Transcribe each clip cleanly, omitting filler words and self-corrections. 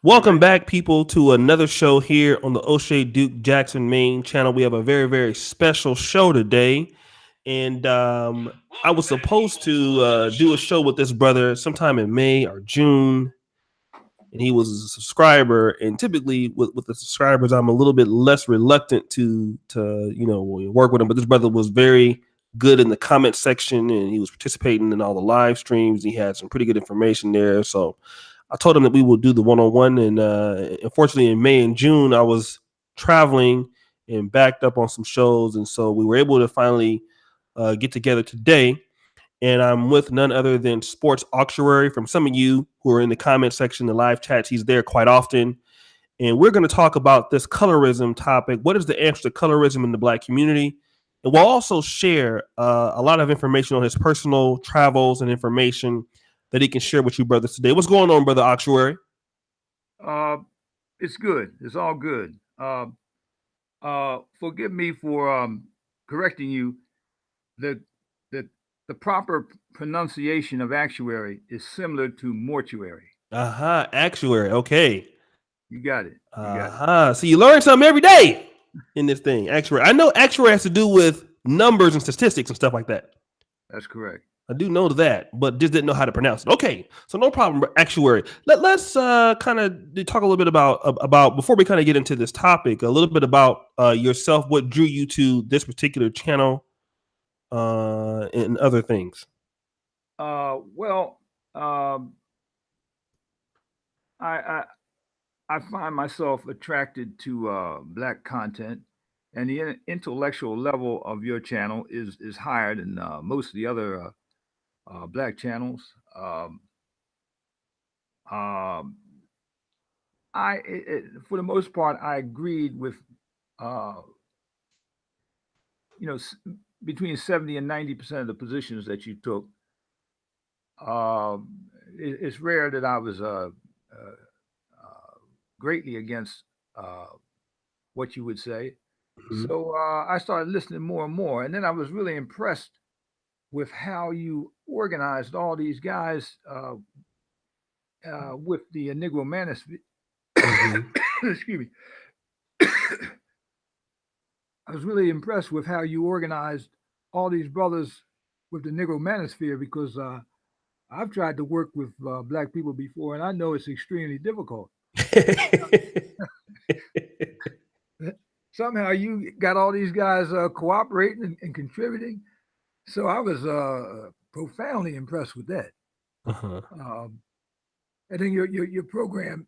All Welcome right. back, people, to another show here on the O'Shea Duke Jackson main channel. We have a very, very special show today. And I was supposed to do a show with this brother sometime in May or June. And he was a subscriber. And typically, with the subscribers, I'm a little bit less reluctant to work with him. But this brother was very good in the comment section, and he was participating in all the live streams. He had some pretty good information there. So I told him that we will do the one on one, and unfortunately, in May and June, I was traveling and backed up on some shows, and so we were able to finally get together today. And I'm with none other than Sports Auctuary. From some of you who are in the comment section, the live chats, he's there quite often. And we're going to talk about this colorism topic. What is the answer to colorism in the Black community? And we'll also share a lot of information on his personal travels and information that he can share with you, brothers, today. What's going on, Brother Auctuary? Uh, it's good. It's all good. Forgive me for correcting you. The the the proper pronunciation of actuary is similar to mortuary. Uh-huh. Actuary. Okay. You got it. You got it. Uh-huh. So you learn something every day in this thing. Actuary. I know actuary has to do with numbers and statistics and stuff like that. That's correct. I do know that, but just didn't know how to pronounce it. Okay, so no problem. Actuary. Let's kind of talk a little bit about before we kind of get into this topic, a little bit about yourself. What drew you to this particular channel, and other things. Well, I, I I find myself attracted to black content, and the intellectual level of your channel is higher than most of the other black channels. Um, for the most part, I agreed with uh, you know s- between 70 and 90% of the positions that you took. Um, it's rare that I was greatly against uh, what you would say. Mhm. So I started listening more and more, and then I was really impressed with how you organized all these guys with the Negro Manosphere. Mhm. Excuse me. I was really impressed with how you organized all these brothers with the Negro Manosphere because I've tried to work with black people before, and I know it's extremely difficult. Somehow you got all these guys cooperating and contributing. So I was profoundly impressed with that. Uh-huh. Um, and then your program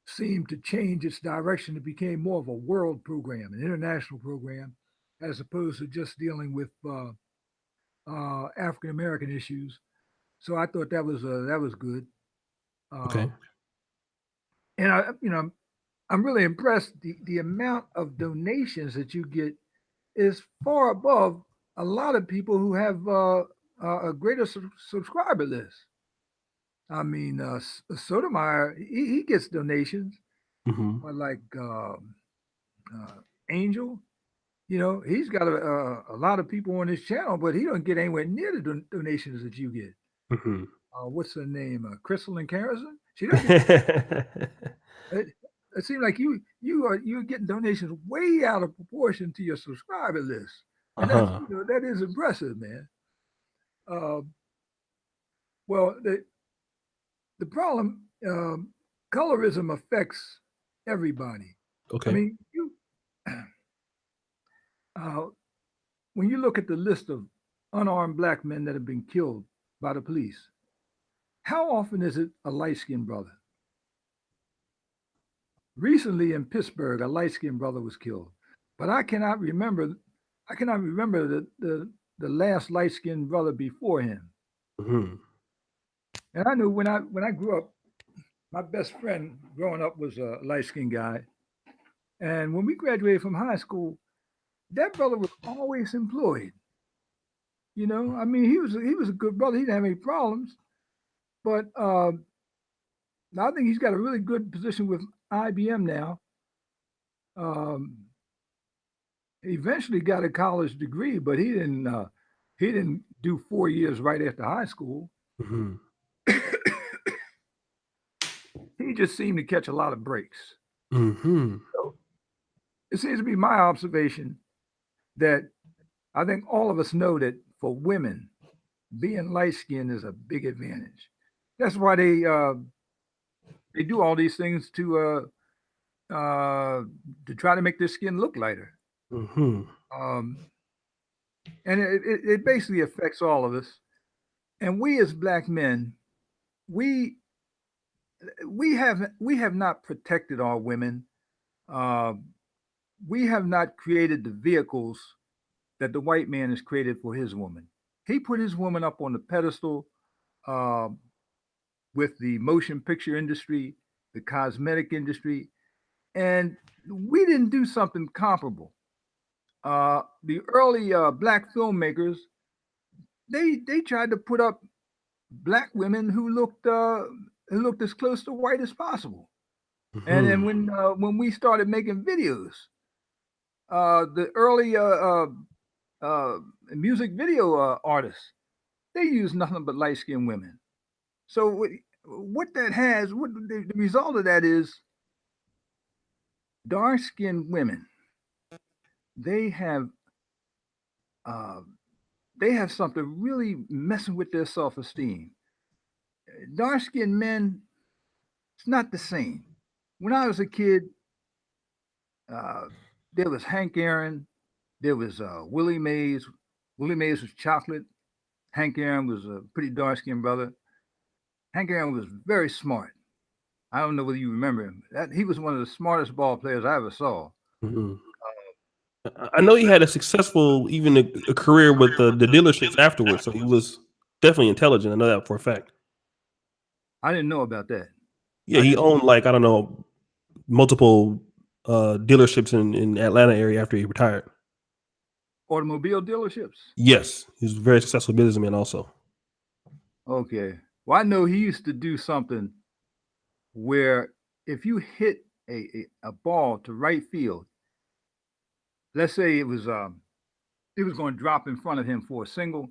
seemed to change its direction. It became more of a world program, an international program, as opposed to just dealing with African American issues. So I thought that was good. Okay. Um, and I'm really impressed. The amount of donations that you get is far above a lot of people who have a greater subscriber list. I mean, Sotomayor, he gets donations, Mhm. like Angel. He's got a lot of people on his channel, but he don't get anywhere near the donations that you get. Mhm. What's her name? Crystal and Carrison. She don't get. It, it seems like you're getting donations way out of proportion to your subscriber list, and that's Uh-huh. that is impressive, man. Uh, well, the problem, colorism affects everybody. I Okay. mean, you uh, when you look at the list of unarmed black men that have been killed by the police, how often is it a light skinned brother? Recently in Pittsburgh, a light skinned brother was killed, but I cannot remember. I cannot remember the last light skinned brother before him. Mhm. And I knew when I grew up, my best friend growing up was a light skinned guy. And when we graduated from high school, that brother was always employed. I mean, he was a good brother. He didn't have any problems, but I think he's got a really good position with IBM now. Um, he eventually got a college degree, but he didn't do 4 years right after high school. Mhm. He just seem to catch a lot of breaks. Mm-hmm. So it seems to be my observation that I think all of us know that for women, being light skinned is a big advantage. That's why they do all these things to try to make their skin look lighter. Mm-hmm. Um, and it basically affects all of us. And we as black men, we we have not protected our women. Uh, we have not created the vehicles that the white man has created for his woman. He put his woman up on the pedestal uh, with the motion picture industry, the cosmetic industry, and we didn't do something comparable. The early black filmmakers, they tried to put up black women who looked as close to white as possible. And then Mm-hmm. when we started making videos, the early uh, music video artists, they use nothing but light skinned women. So what that has, what the result of that is, dark skinned women, they have uh, they have something really messing with their self esteem. Dark skinned men, it's not the same. When I was a kid, uh, there was Hank Aaron, there was Willie Mays. Willie Mays was chocolate. Hank Aaron was a pretty dark skinned brother. Hank Aaron was very smart. I don't know whether you remember him. He was one of the smartest ball players I ever saw. Mm-hmm. I know he had a successful, even a career with the dealerships afterwards. So he was definitely intelligent. I know that for a fact. I didn't know about that. Yeah, I he just owned like I don't know multiple dealerships in Atlanta area after he retired. automobile dealerships. Yes, he was a very successful businessman also. Okay. Well, I know he used to do something where if you hit a ball to right field, let's say it was going to drop in front of him for a single,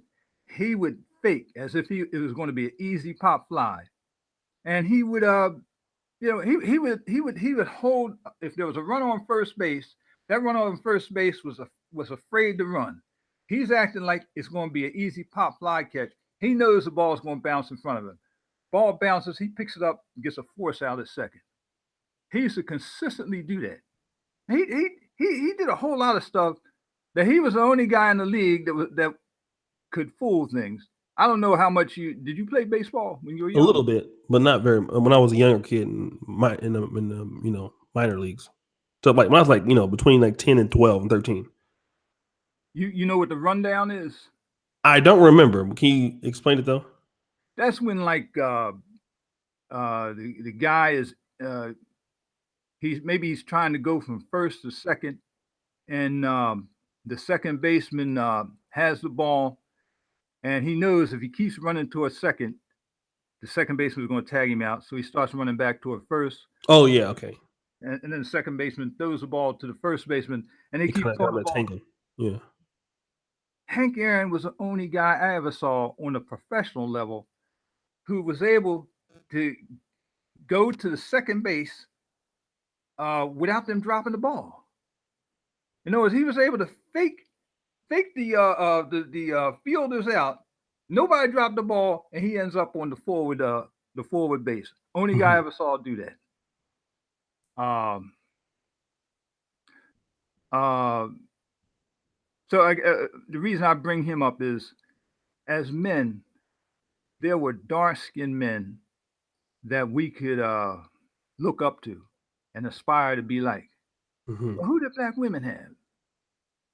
he would fake as if it was going to be an easy pop fly, and he would he would hold if there was a runner on first base. That runner on first base was afraid to run. He's acting like it's going to be an easy pop fly catch. He knows the ball is going to bounce in front of him. Ball bounces, he picks it up, and gets a force out at second. He used to consistently do that. He did a whole lot of stuff that he was the only guy in the league that could fool things. I don't know how much you did. You play baseball when you were A young? little bit, but not very. When I was a younger kid in the minor leagues. So like when I was like between like 10 and 12 and 13. You know what the rundown is? I don't remember. Can you explain it though? That's when like the guy is uh, he's trying to go from first to second, and the second baseman has the ball, and he knows if he keeps running towards second, the second baseman is going to tag him out. So he starts running back toward first, Oh yeah, okay. and then the second baseman throws the ball to the first baseman, and they It keep kind of throwing got the that ball. tangle. Yeah. Hank Aaron was the only guy I ever saw on a professional level who was able to go to the second base without them dropping the ball. In other words, he was able to fake the fielders out. Nobody dropped the ball, and he ends up on the forward base. Only guy I Hmm. ever saw do that. Um, uh, the reason I bring him up is, as men, there were dark skinned men that we could look up to and aspire to be like. Hmm. But who did black women have?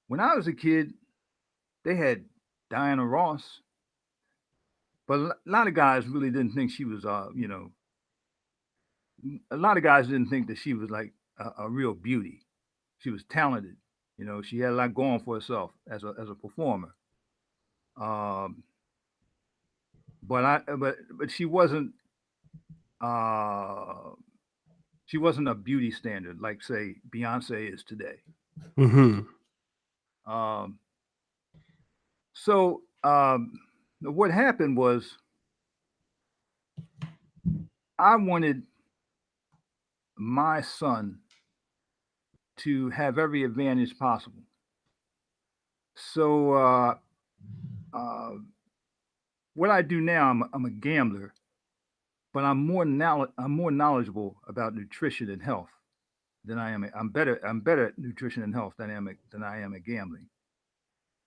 When I was a kid, they had Diana Ross, but a lot of guys really didn't think she was, a lot of guys didn't think that she was like a real beauty. She was talented. She had a lot going for herself as a performer. Um, but uh, she wasn't a beauty standard like say Beyonce is today. Hmm. Um, so what happened was I wanted my son to have every advantage possible. So uh, what I do now, I'm a gambler, but I'm more knowledgeable about nutrition and health than I am. I'm better at nutrition and health than I am at gambling.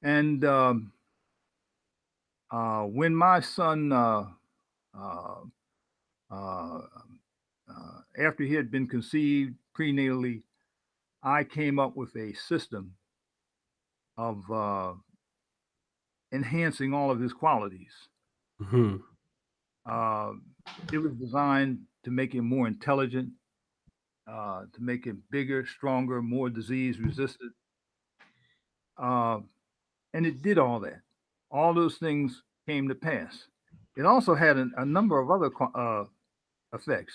And when my son, uh, uh, after he had been conceived prenatally, I came up with a system of enhancing all of his qualities. Hmm. Uh, it was designed to make him more intelligent, to make him bigger, stronger, more disease resistant. Uh, and it did all that. All those things came to pass. It also had a number of other effects.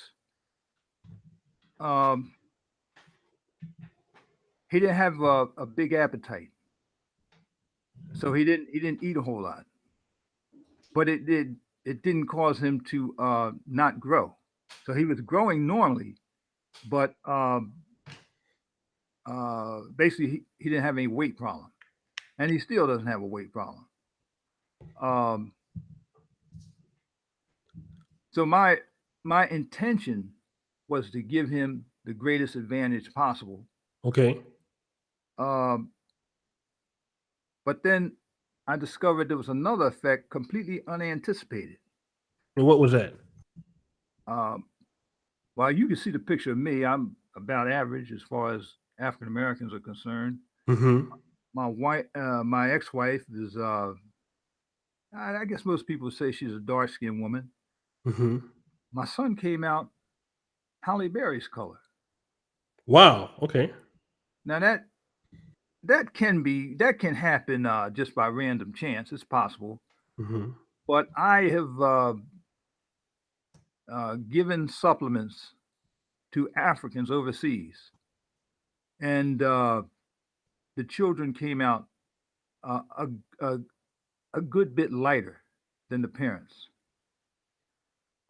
Um, he didn't have a big appetite, so he didn't eat a whole lot. But it didn't cause him to not grow. So he was growing normally, but basically he didn't have any weight problem, and he still doesn't have a weight problem. Um, so my intention was to give him the greatest advantage possible. Okay. Um, but then I discovered there was another effect completely unanticipated. And what was that? Um, while you can see the picture of me, I'm about average as far as African Americans are concerned. Hmm. My ex-wife is, I guess most people say she's a dark-skinned woman. Hmm. My son came out Halle Berry's color. Wow. Okay. Now that can happen just by random chance. It's possible, Hmm. but I have given supplements to Africans overseas, and the children came out uh, a, a a good bit lighter than the parents.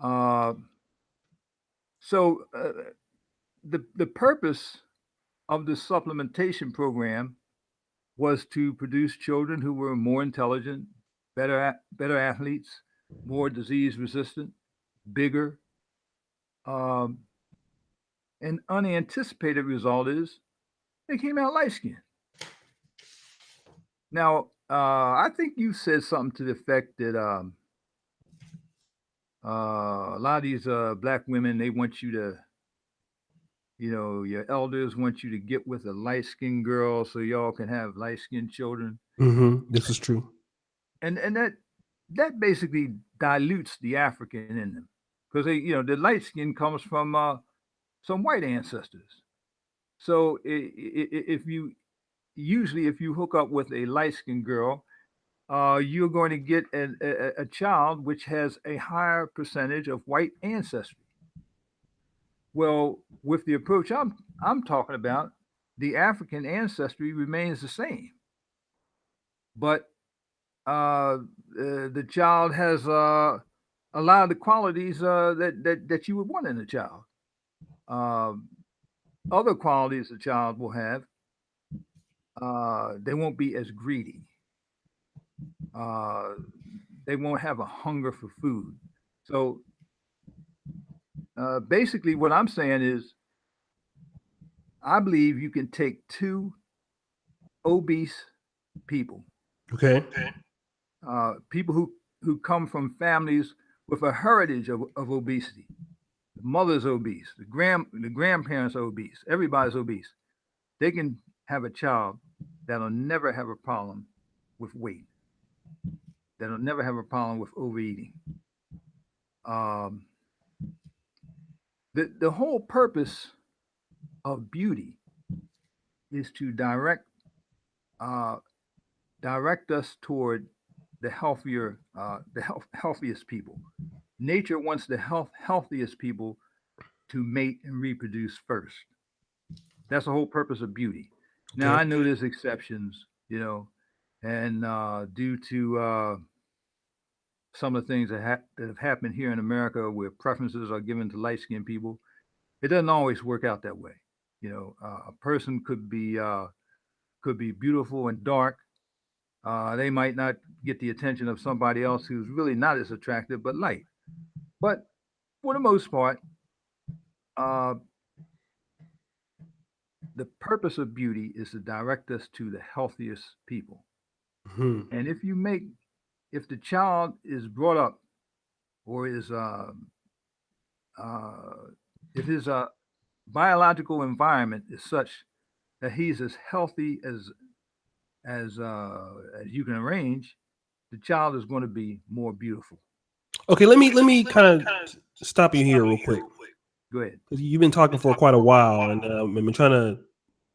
Uh, so the purpose of the supplementation program was to produce children who were more intelligent, better athletes, more disease resistant, bigger. Um, an unanticipated result is they came out light skinned. Now, I think you said something to the effect that a lot of these black women they want you to, your elders want you to get with a light skinned girl so y'all can have light skinned children, This is true. and that basically dilutes the African in them because the light skin comes from some white ancestors. So if you usually if you hook up with a light skinned girl, you're going to get a child which has a higher percentage of white ancestry. Well, with the approach I'm talking about, the African ancestry remains the same, but the child has a lot of the qualities that you would want in a child. Um Other qualities a child will have, they won't be as greedy. Uh, they won't have a hunger for food. So basically, what I'm saying is, I believe you can take two obese people, Okay. people who come from families with a heritage of obesity. The mother's obese, the grandparents are obese, everybody's obese. They can have a child that'll never have a problem with weight, that'll never have a problem with overeating. Um, the whole purpose of beauty is to uh, direct us toward the healthiest people. Nature wants the healthiest people to mate and reproduce first. That's the whole purpose of beauty. Now Okay. I know there's exceptions, and due to some of the things that have happened here in America, where preferences are given to light skinned people, it doesn't always work out that way. A person could be beautiful and dark. They might not get the attention of somebody else who's really not as attractive but light. But for the most part, uh, the purpose of beauty is to direct us to the healthiest people. Hmm. And if the child is brought up or is uh, if his biological environment is such that he's as healthy as you can arrange, the child is going to be more beautiful. Okay, let me kind of stop you here real quick. Go ahead. 'Cause you've been talking for quite a while, and I've been trying to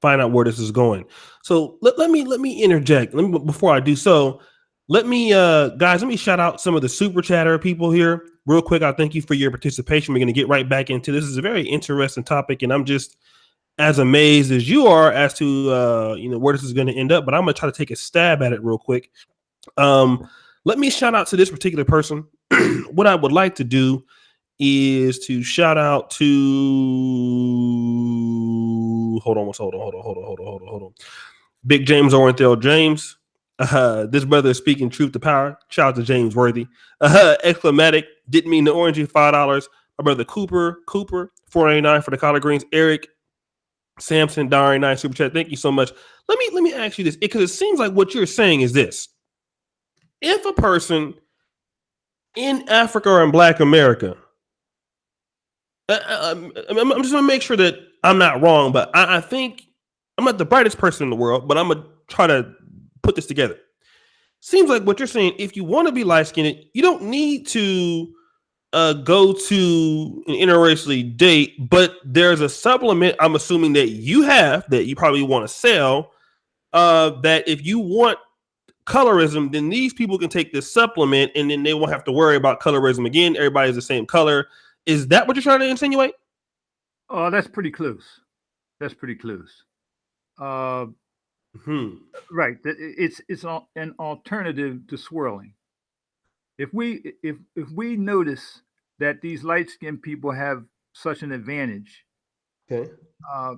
find out where this is going. So let me interject. Before I do so, let me guys, let me shout out some of the super chatter people here real quick. I thank you for your participation. We're going to get right back into this. Is a very interesting topic, and I'm just as amazed as you are as to where this is going to end up. But I'm going to try to take a stab at it real quick. Um, Let me shout out to this particular person. What I would like to do is to shout out to hold on. Big James Orenthal James. This brother is speaking truth to power. Shout out to James Worthy. Exclamatic, didn't mean the orangey, $5. My brother Cooper, $4.99 for the collard greens. Eric Samson, $9 super chat. Thank you so much. Let me ask you this, because it seems like what you're saying is this: if a person in Africa or in Black America, I'm just gonna make sure that I'm not wrong, but I think I'm not the brightest person in the world, but I'm gonna try to put this together. Seems like what you're saying: if you want to be light skinned, you don't need to go to an interracially date, but there's a supplement I'm assuming that you have that you probably want to sell. That if you want colorism, then these people can take this supplement and then they won't have to worry about colorism again. Everybody's the same color. Is that what you're trying to insinuate? Oh, that's pretty close. That's pretty close. Uh, Hmm. right. An alternative to swirling. If we notice that these light skinned people have such an advantage, Okay. uh,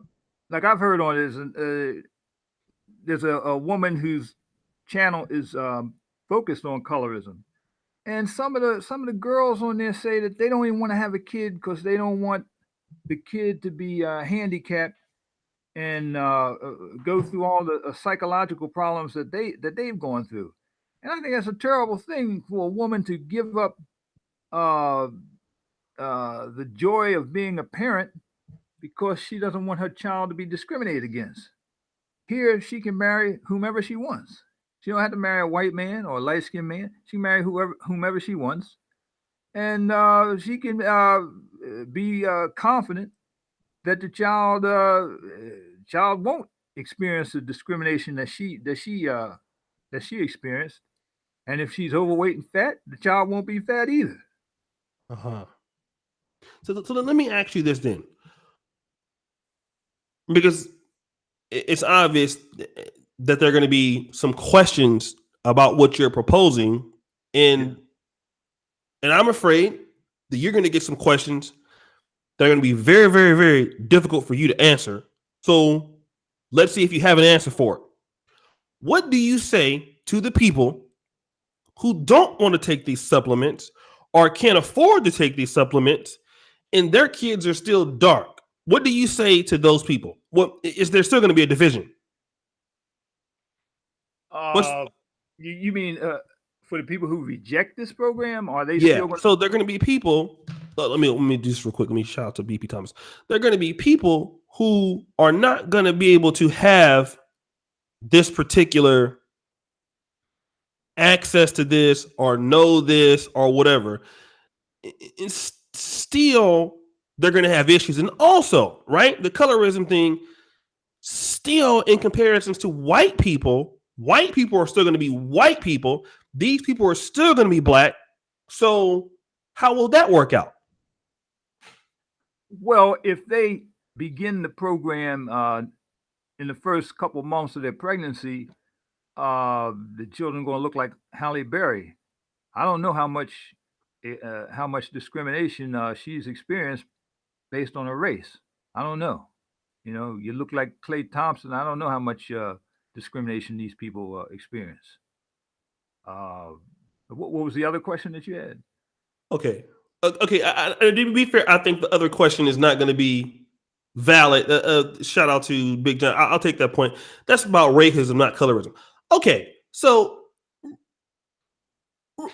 like I've heard on this, there's a woman whose channel is focused on colorism, and some of the girls on there say that they don't even want to have a kid because they don't want the kid to be handicapped and go through all the psychological problems that they've gone through. And I think that's a terrible thing for a woman to give up uh, the joy of being a parent because she doesn't want her child to be discriminated against. Here, she can marry whomever she wants. She don't have to marry a white man or a light skinned man. She can marry whomever she wants, and she can be confident that the child won't experience the discrimination that she experienced. And if she's overweight and fat, the child won't be fat either. Uh-huh. So let me ask you this then, because it's obvious that there are going to be some questions about what you're proposing, Yeah. and I'm afraid that you're going to get some questions that are going to be very, very, very difficult for you to answer. So let's see if you have an answer for it. What do you say to the people who don't want to take these supplements or can't afford to take these supplements and their kids are still dark? What do you say to those people? What is there still going to be a division? What's Uh, you mean for the people who reject this program, are they Yeah, still going? so they're going to be people. Let me do this real quick. Let me shout out to BP Thomas. They're going to be people who are not going to be able to have this particular access to this or know this or whatever. It's still they're going to have issues, and also, right, the colorism thing. Still, in comparisons to white people are still going to be white people. These people are still going to be black. So, how will that work out? Well, if they begin the program in the first couple months of their pregnancy, the children are going to look like Halle Berry. I don't know how much discrimination she's experienced based on a race. I don't know. You look like Clay Thompson. I don't know how much discrimination these people experience. Uh, what was the other question that you had? Okay. Okay. To be fair, I think the other question is not going to be valid. Shout out to Big John. I'll take that point. That's about racism, not colorism. Okay. So let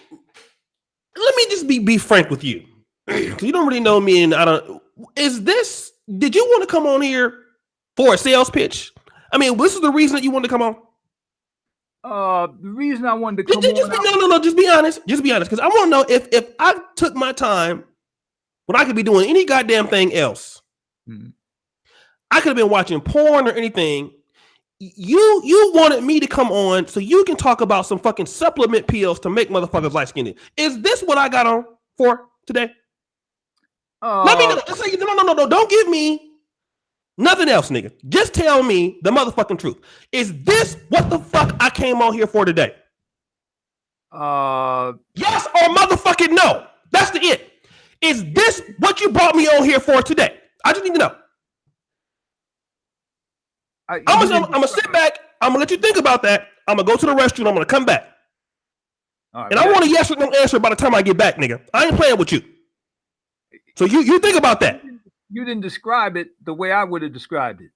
me just be frank with you. You don't really know me, and I don't. Is this? Did you want to come on here for a sales pitch? I mean, this is the reason that you wanted to come on. The reason I wanted to come Just on, no. Just be honest. Just be honest, because I want to know if I took my time when I could be doing any goddamn thing else. Hmm. I could have been watching porn or anything. You wanted me to come on so you can talk about some fucking supplement pills to make motherfuckers light skinned. Is this what I got on for today? Let me know. Just say no. Don't give me nothing else, nigga. Just tell me the motherfucking truth. Is this what the fuck I came on here for today? Yes or motherfucking no. That's the it. Is this what you brought me on here for today? I just need to know. I'm gonna sit back. I'm gonna let you think about that. I'm gonna go to the restroom. I'm gonna come back. Right, and I want a yes or no answer by the time I get back, nigga. I ain't playing with you. So you think about that. You didn't describe it the way I would have described it.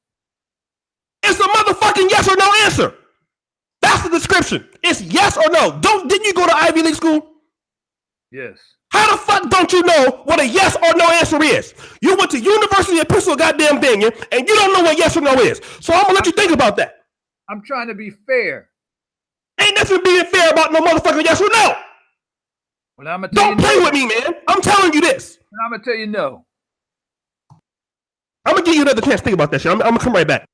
It's a motherfucking yes or no answer. That's the description. It's yes or no. Didn't you go to Ivy League school? Yes. How the fuck don't you know what a yes or no answer is? You went to University of Pennsylvania, goddamn Virginia, and you don't know what yes or no is. So I'm gonna let you think about that. I'm trying to be fair. Ain't nothing being fair about no motherfucking yes or no. Well, I'm gonna tell don't play with me, man. I'm telling you this. And I'm gonna tell you no. I'm gonna give you another chance to think about that shit. I'm gonna come right back.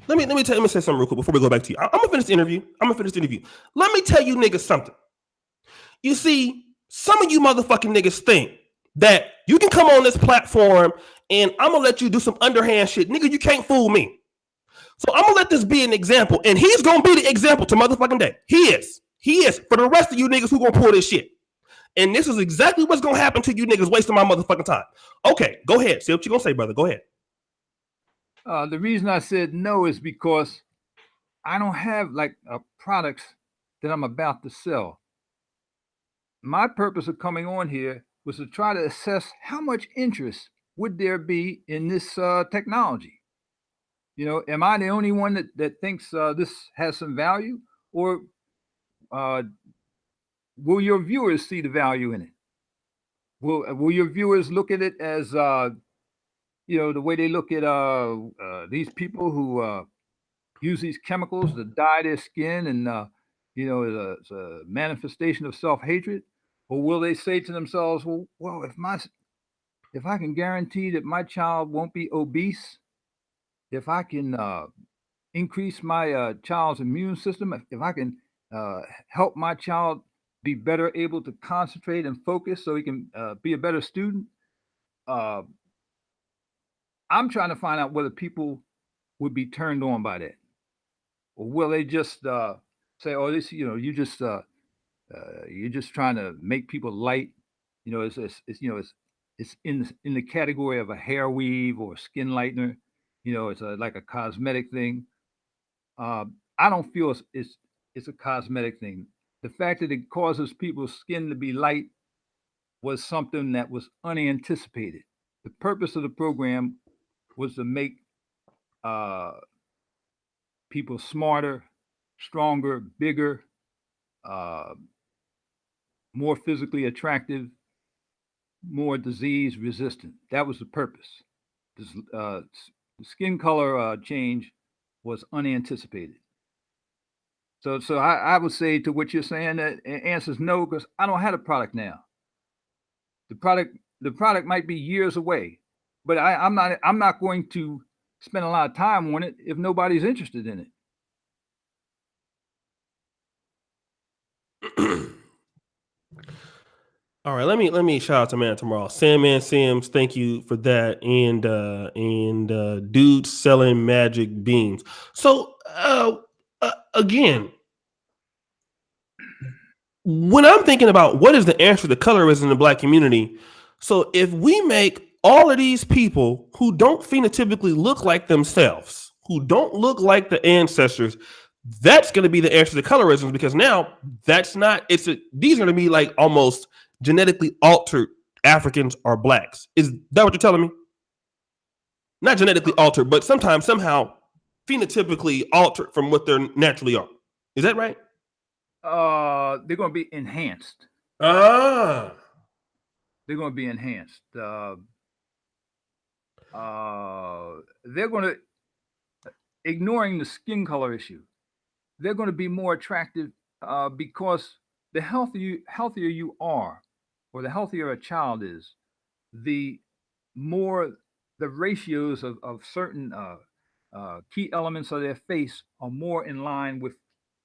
Let me say something real quick before we go back to you. I'm gonna finish the interview. Let me tell you niggas something. You see, some of you motherfucking niggas think that you can come on this platform and I'm gonna let you do some underhand shit. Nigga, you can't fool me. So I'm gonna let this be an example, and he's gonna be the example to motherfucking day. He is for the rest of you niggas who gonna pull this shit. And this is exactly what's gonna happen to you niggas wasting my motherfucking time. Okay, go ahead. See what you gonna say, brother. Go ahead. The reason I said no is because I don't have like products that I'm about to sell. My purpose of coming on here was to try to assess how much interest would there be in this technology. Am I the only one that thinks this has some value, or will your viewers see the value in it? Will your viewers look at it as the way they look at these people who use these chemicals to dye their skin, and it's a manifestation of self-hatred? Or will they say to themselves, well, if I can guarantee that my child won't be obese, if I can increase my child's immune system, if I can help my child be better able to concentrate and focus so he can be a better student, I'm trying to find out whether people would be turned on by that. Or will they just say, "Oh, this, you're just trying to make people light"? It's in the category of a hair weave or skin lightener. It's like a cosmetic thing. I don't feel it's a cosmetic thing. The fact that it causes people's skin to be light was something that was unanticipated. The purpose of the program was to make people smarter, stronger, bigger, uh, more physically attractive, more disease resistant. That was the purpose. This, the skin color change was unanticipated. So I would say to what you're saying that answer is no, because I don't have a product now. The product might be years away, but I'm not going to spend a lot of time on it if nobody's interested in it. All right, let me shout out to Man Tomorrow. Sandman Sims, thank you for that. And dude selling magic beans. So again, when I'm thinking about what is the answer to colorism in the black community, so if we make all of these people who don't phenotypically look like themselves, who don't look like the ancestors, that's going to be the answer to colorism, because now that's not, these are going to be like almost genetically altered Africans or blacks. Is that what you're telling me? Not genetically altered, but sometimes somehow phenotypically altered from what they naturally are. Is that right? They're going to be enhanced. Ah. They're going to be enhanced. They're going to, ignoring the skin color issue, they're going to be more attractive because the healthier you are, or the healthier a child is, the more the ratios of certain key elements of their face are more in line with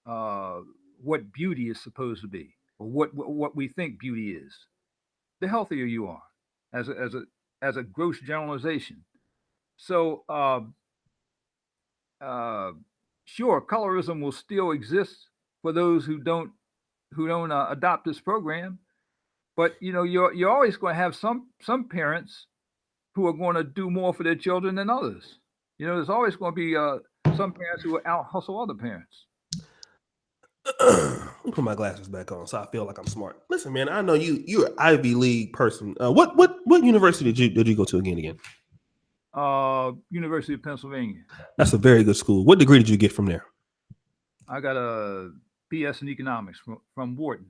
uh, what beauty is supposed to be, or what we think beauty is. The healthier you are, as a gross generalization. So uh, sure, colorism will still exist for those who don't adopt this program, but you're always going to have some parents who are going to do more for their children than others. There's always going to be some parents who will out hustle other parents. Let me put my glasses back on so I feel like I'm smart. Listen, man, I know you're an Ivy League person. What university did you go to again? University of Pennsylvania. That's a very good school. What degree did you get from there? I got a BS in economics from Wharton.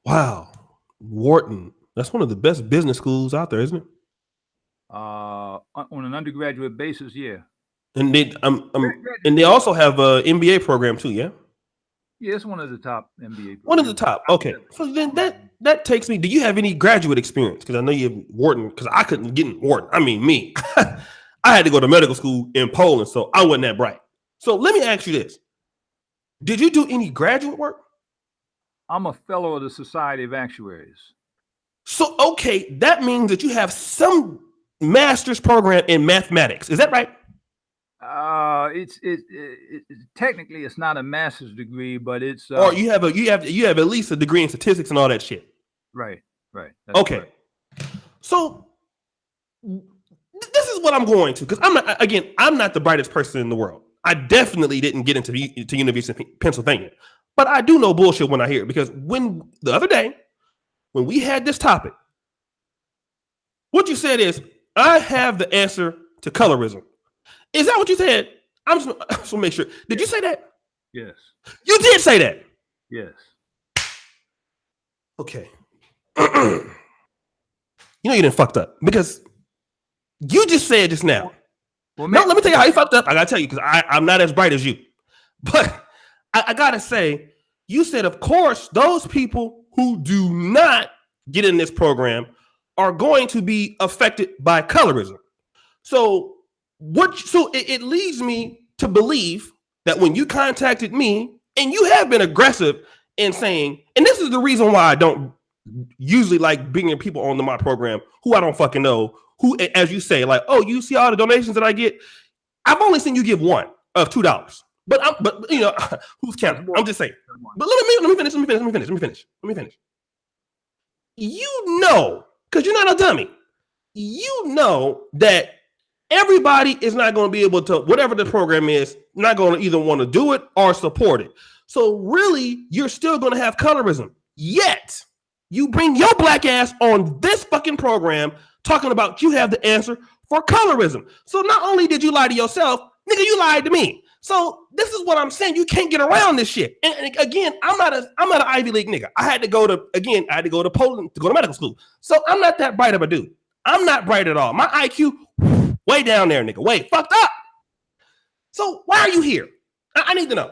Wow, Wharton. That's one of the best business schools out there, isn't it? On an undergraduate basis, yeah. And they also have a MBA program too, yeah. Yeah, it's one of the top MBA programs. One of the top. Okay, so then that takes me. Do you have any graduate experience? Because I know you have Wharton. Because I couldn't get in Wharton. I mean, me, I had to go to medical school in Poland, so I wasn't that bright. So let me ask you this: did you do any graduate work? I'm a fellow of the Society of Actuaries. So okay, that means that you have some master's program in mathematics. Is that right? Technically it's not a master's degree, but it's or you have at least a degree in statistics and all that shit. Right. That's okay. Correct. So this is what I'm going to, because I'm not the brightest person in the world. I definitely didn't get into University of Pennsylvania, but I do know bullshit when I hear it, because when the other day when we had this topic, what you said is, I have the answer to colorism. Is that what you said? I'm just going to make sure. Did you say that? Yes. You did say that? Yes. Okay. You didn't fucked up, because you just said just now. Well, no, let me tell you how you fucked up. I got to tell you, because I'm not as bright as you. But I got to say, you said, of course, those people who do not get in this program are going to be affected by colorism. So it leads me to believe that when you contacted me, and you have been aggressive in saying, and this is the reason why I don't usually like bringing people onto my program who I don't fucking know, who, as you say, like, oh, you see all the donations that I get? I've only seen you give one of $2. But who's counting? I'm just saying. But let me finish. Because you're not a dummy. You know that everybody is not going to be able to, whatever the program is, not going to either want to do it or support it. So really, you're still going to have colorism. Yet, you bring your black ass on this fucking program talking about you have the answer for colorism. So not only did you lie to yourself, nigga, you lied to me. So this is what I'm saying. You can't get around this shit. And again, I'm not an Ivy League nigga. I had to go to Poland to go to medical school. So I'm not that bright of a dude. I'm not bright at all. My IQ way down there, nigga. Way fucked up. So why are you here? I need to know.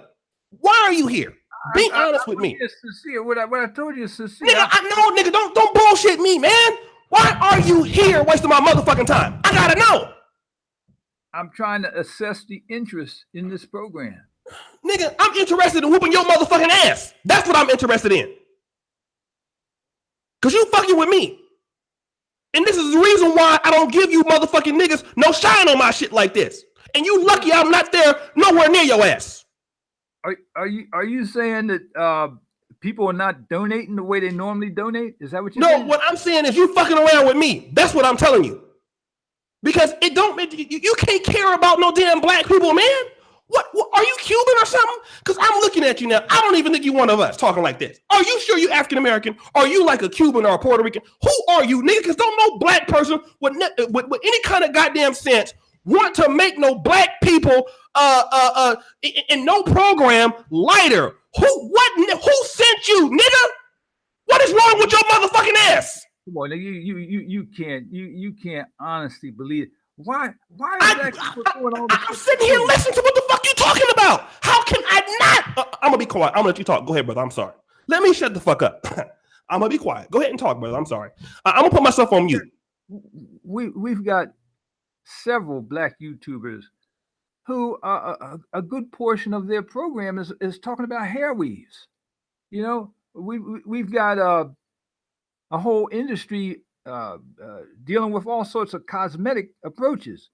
Why are you here? Be honest with I'm me. being sincere. What I told you is sincere. Nigga, I know, nigga, don't bullshit me, man. Why are you here wasting my motherfucking time? I gotta know. I'm trying to assess the interest in this program. Nigga, I'm interested in whooping your motherfucking ass. That's what I'm interested in. Cause you fucking with me. And this is the reason why I don't give you motherfucking niggas no shine on my shit like this. And you lucky I'm not there nowhere near your ass. Are you saying that people are not donating the way they normally donate? Is that what you're saying? No, what I'm saying is you fucking around with me. That's what I'm telling you. Because it don't, you can't care about no damn black people, man. What are you Cuban or something? Because I'm looking at you now. I don't even think you're one of us talking like this. Are you sure you African American? Are you like a Cuban or a Puerto Rican? Who are you, nigga? Because don't no black person with any kind of goddamn sense want to make no black people in no program lighter. Who sent you, nigga? What is wrong with your motherfucking ass? Come on, you can't honestly believe it. Why is I'm sitting here listening to what the fuck you talking about. How can I not? I'm gonna be quiet. I'm gonna let you talk. Go ahead, brother. I'm sorry. Let me shut the fuck up. I'm gonna be quiet. Go ahead and talk, brother. I'm sorry. I'm gonna put myself on mute. We've got several black YouTubers who a good portion of their program is talking about hair weaves. You know, we've got a whole industry dealing with all sorts of cosmetic approaches.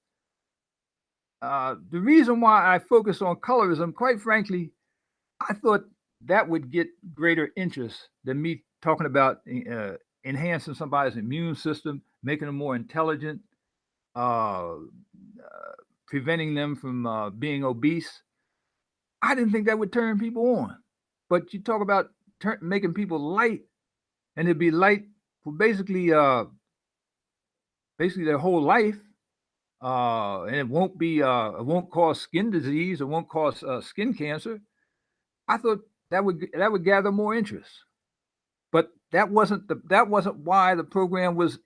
The reason why I focus on colorism, quite frankly, I thought that would get greater interest than me talking about enhancing somebody's immune system, making them more intelligent, preventing them from being obese. I didn't think that would turn people on. But you talk about making people light, and it'd be light for basically their whole life, and it won't cause skin disease, it won't cause skin cancer. I thought that would gather more interest, but that wasn't why the program was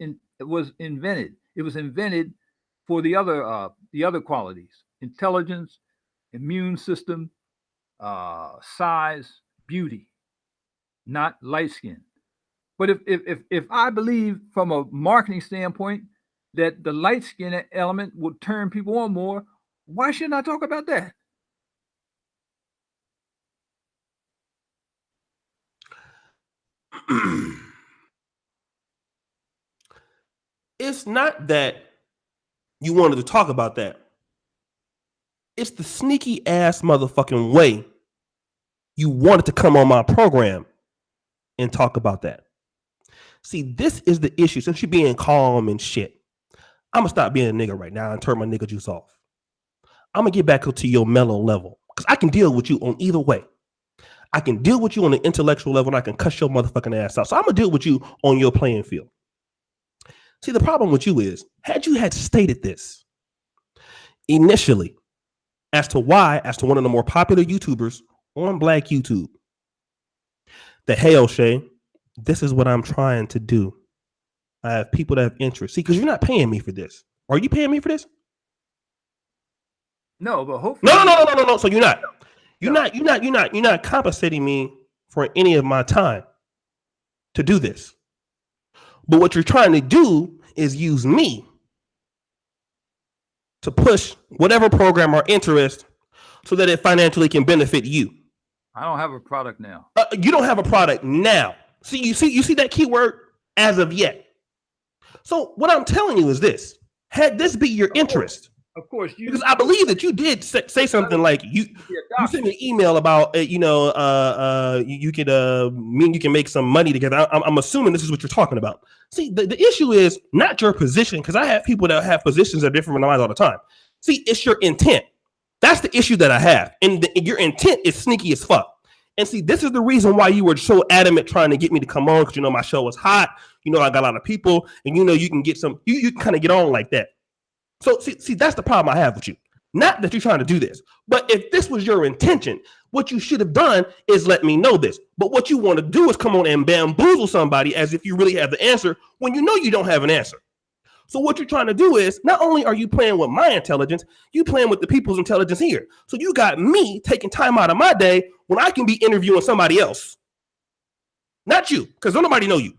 invented. It was invented for the other qualities: intelligence, immune system, size, beauty, not light skin. But if I believe from a marketing standpoint that the light skin element will turn people on more, why shouldn't I talk about that? It's not that you wanted to talk about that. It's the sneaky ass motherfucking way you wanted to come on my program and talk about that. See, this is the issue. Since you're being calm and shit, I'm gonna stop being a nigga right now and turn my nigga juice off. I'm gonna get back up to your mellow level because I can deal with you on either way. I can deal with you on the intellectual level and I can cuss your motherfucking ass out. So I'm gonna deal with you on your playing field. See, the problem with you is, had you had stated this initially as to one of the more popular YouTubers on Black YouTube, that, hey, O'Shea, this is what I'm trying to do. I have people that have interest. See, because you're not paying me for this. Are you paying me for this? No, but hopefully. No. So you're not. You're not compensating me for any of my time to do this. But what you're trying to do is use me to push whatever program or interest so that it financially can benefit you. I don't have a product now. You don't have a product now. See, you see that keyword, as of yet. So what I'm telling you is this: had this be your interest, of course, because I believe that you did say something like you sent me an email about you can make some money together. I'm assuming this is what you're talking about. See, the issue is not your position, because I have people that have positions that are different from mine all the time. See, it's your intent. That's the issue that I have, and your intent is sneaky as fuck. And see, this is the reason why you were so adamant trying to get me to come on, because my show was hot. I got a lot of people, and you can get some. You can kind of get on like that. So see, that's the problem I have with you. Not that you're trying to do this, but if this was your intention, what you should have done is let me know this. But what you want to do is come on and bamboozle somebody as if you really have the answer when you know you don't have an answer. So what you're trying to do is not only are you playing with my intelligence, you playing with the people's intelligence here. So you got me taking time out of my day when I can be interviewing somebody else. Not you, because don't nobody know you.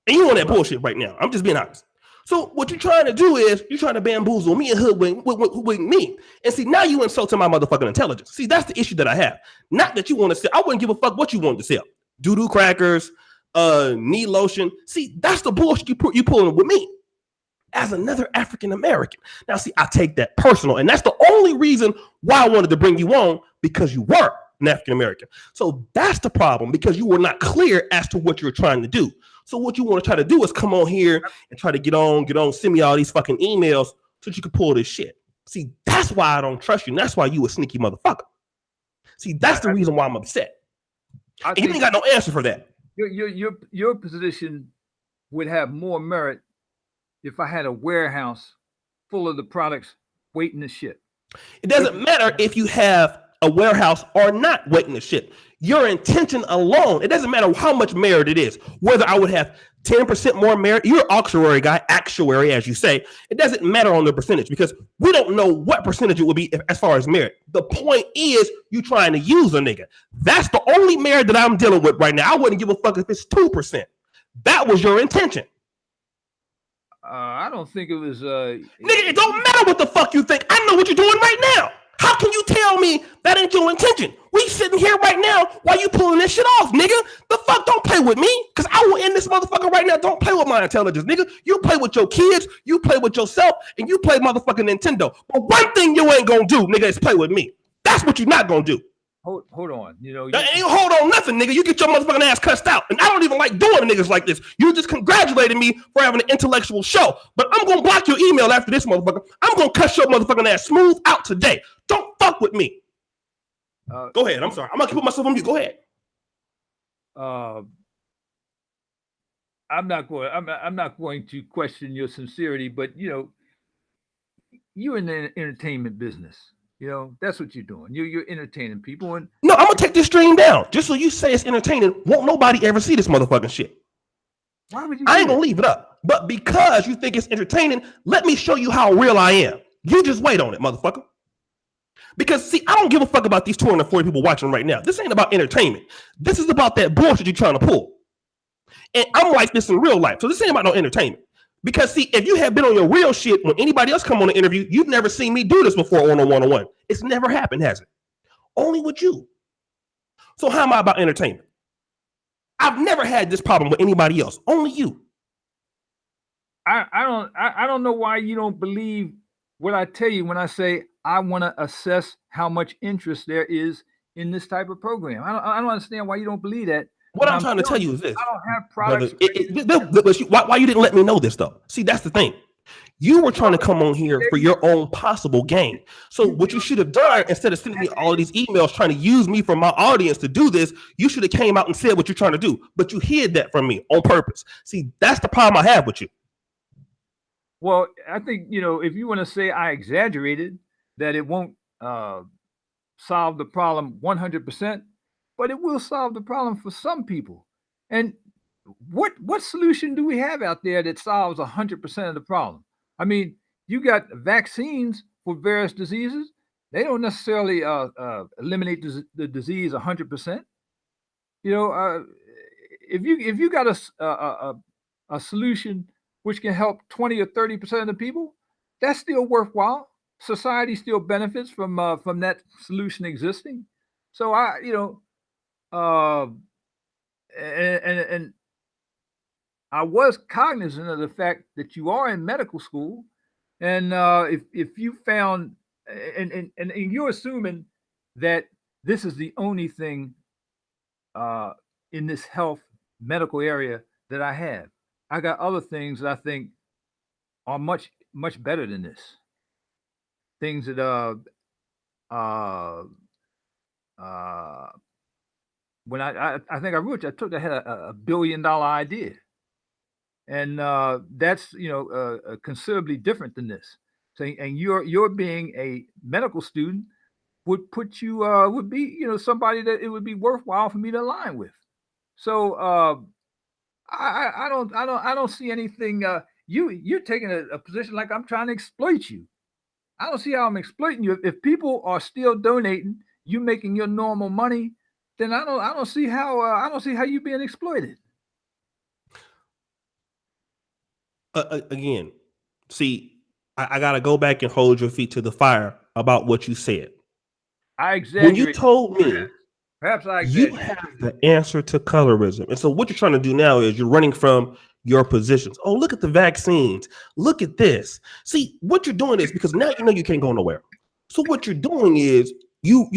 And you on that bullshit right now. I'm just being honest. So what you're trying to do is you're trying to bamboozle me and hoodwink me. And see, now you insulting my motherfucking intelligence. See, that's the issue that I have. Not that you want to sell. I wouldn't give a fuck what you wanted to sell. Doo-doo crackers, knee lotion. See, that's the bullshit you pulling with me as another African American. Now, see, I take that personal, and that's the only reason why I wanted to bring you on, because you were an African American. So that's the problem, because you were not clear as to what you're trying to do. So what you want to try to do is come on here and try to get on, send me all these fucking emails so that you can pull this shit. See, that's why I don't trust you, and that's why you a sneaky motherfucker. See, that's the reason why I'm upset. And you ain't got no answer for that. Your position would have more merit if I had a warehouse full of the products waiting to ship. It doesn't matter if you have a warehouse or not waiting to ship. Your intention alone, it doesn't matter how much merit it is, whether I would have 10% more merit. You're an actuary, as you say. It doesn't matter on the percentage, because we don't know what percentage it would be as far as merit. The point is you trying to use a nigga. That's the only merit that I'm dealing with right now. I wouldn't give a fuck if it's 2%. That was your intention. I don't think it was. Nigga, it don't matter what the fuck you think. I know what you're doing right now. How can you tell me that ain't your intention? We sitting here right now while you pulling this shit off, nigga. The fuck, don't play with me, because I will end this motherfucker right now. Don't play with my intelligence, nigga. You play with your kids, you play with yourself, and you play motherfucking Nintendo. But one thing you ain't gonna do, nigga, is play with me. That's what you're not gonna do. Hold on. You know, ain't hold on nothing, nigga. You get your motherfucking ass cussed out. And I don't even like doing niggas like this. You just congratulated me for having an intellectual show. But I'm gonna block your email after this, motherfucker. I'm gonna cuss your motherfucking ass smooth out today. Don't fuck with me. Go ahead. I'm sorry. I'm gonna put myself on mute. Go ahead. I'm not going to question your sincerity, but you know, you're in the entertainment business. You know, that's what you're doing. You're entertaining people. And no, I'm gonna take this stream down. Just so you say it's entertaining, won't nobody ever see this motherfucking shit. Why would you? I ain't gonna leave it up. But because you think it's entertaining, let me show you how real I am. You just wait on it, motherfucker. Because see, I don't give a fuck about these 240 people watching right now. This ain't about entertainment. This is about that bullshit you're trying to pull. And I'm like this in real life. So this ain't about no entertainment. Because see, if you have been on your real shit when anybody else come on the interview, you've never seen me do this before on a one-on-one. It's never happened, has it? Only with you. So how am I about entertainment? I've never had this problem with anybody else. Only you. I don't know why you don't believe what I tell you when I say I want to assess how much interest there is in this type of program. I don't understand why you don't believe that. What I'm trying to tell you is this. I don't have products. Why you didn't let me know this though? See, that's the thing. You were trying to come on here for your own possible gain. So what you should have done, instead of sending me all of these emails trying to use me from my audience to do this, you should have came out and said what you're trying to do. But you hid that from me on purpose. See, that's the problem I have with you. Well, I think, you know, if you want to say I exaggerated, that it won't solve the problem 100%, but it will solve the problem for some people. And what solution do we have out there that solves 100% of the problem? I mean, you got vaccines for various diseases. They don't necessarily eliminate the disease 100%. You know, if you got a solution which can help 20 or 30% of the people, that's still worthwhile. Society still benefits from that solution existing. So and I was cognizant of the fact that you are in medical school, and if you found and you're assuming that this is the only thing in this health medical area that I have. I got other things that I think are much better than this. Things that when I think I had a $1 billion idea, and that's considerably different than this. So, and you're being a medical student would put you would be somebody that it would be worthwhile for me to align with. So I don't see anything. you're taking a position like I'm trying to exploit you. I don't see how I'm exploiting you. If people are still donating, you making your normal money, then I don't see how I don't see how you being exploited. Again, see, I gotta go back and hold your feet to the fire about what you said. I When you exaggerate. told me Perhaps I you exaggerate. have the answer to colorism. And so what you're trying to do now is you're running from your positions. Oh, look at the vaccines. Look at this. See, what you're doing is because now you know you can't go nowhere. So what you're doing is you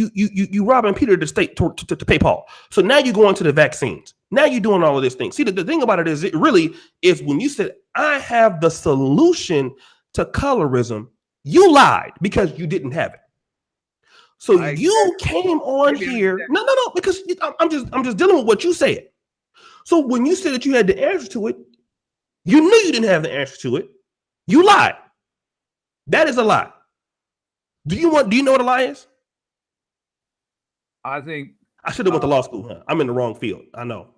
robbing Peter to state to pay Paul. So now you're going to the vaccines. Now you're doing all of this thing. See, the thing about it is it really is when you said I have the solution to colorism, you lied because you didn't have it. So I you came on maybe I here. No, because I'm just dealing with what you said. So when you said that you had the answer to it, you knew you didn't have the answer to it. You lied. That is a lie. Do you know what a lie is? I think I should have went to law school, huh? I'm in the wrong field. I know.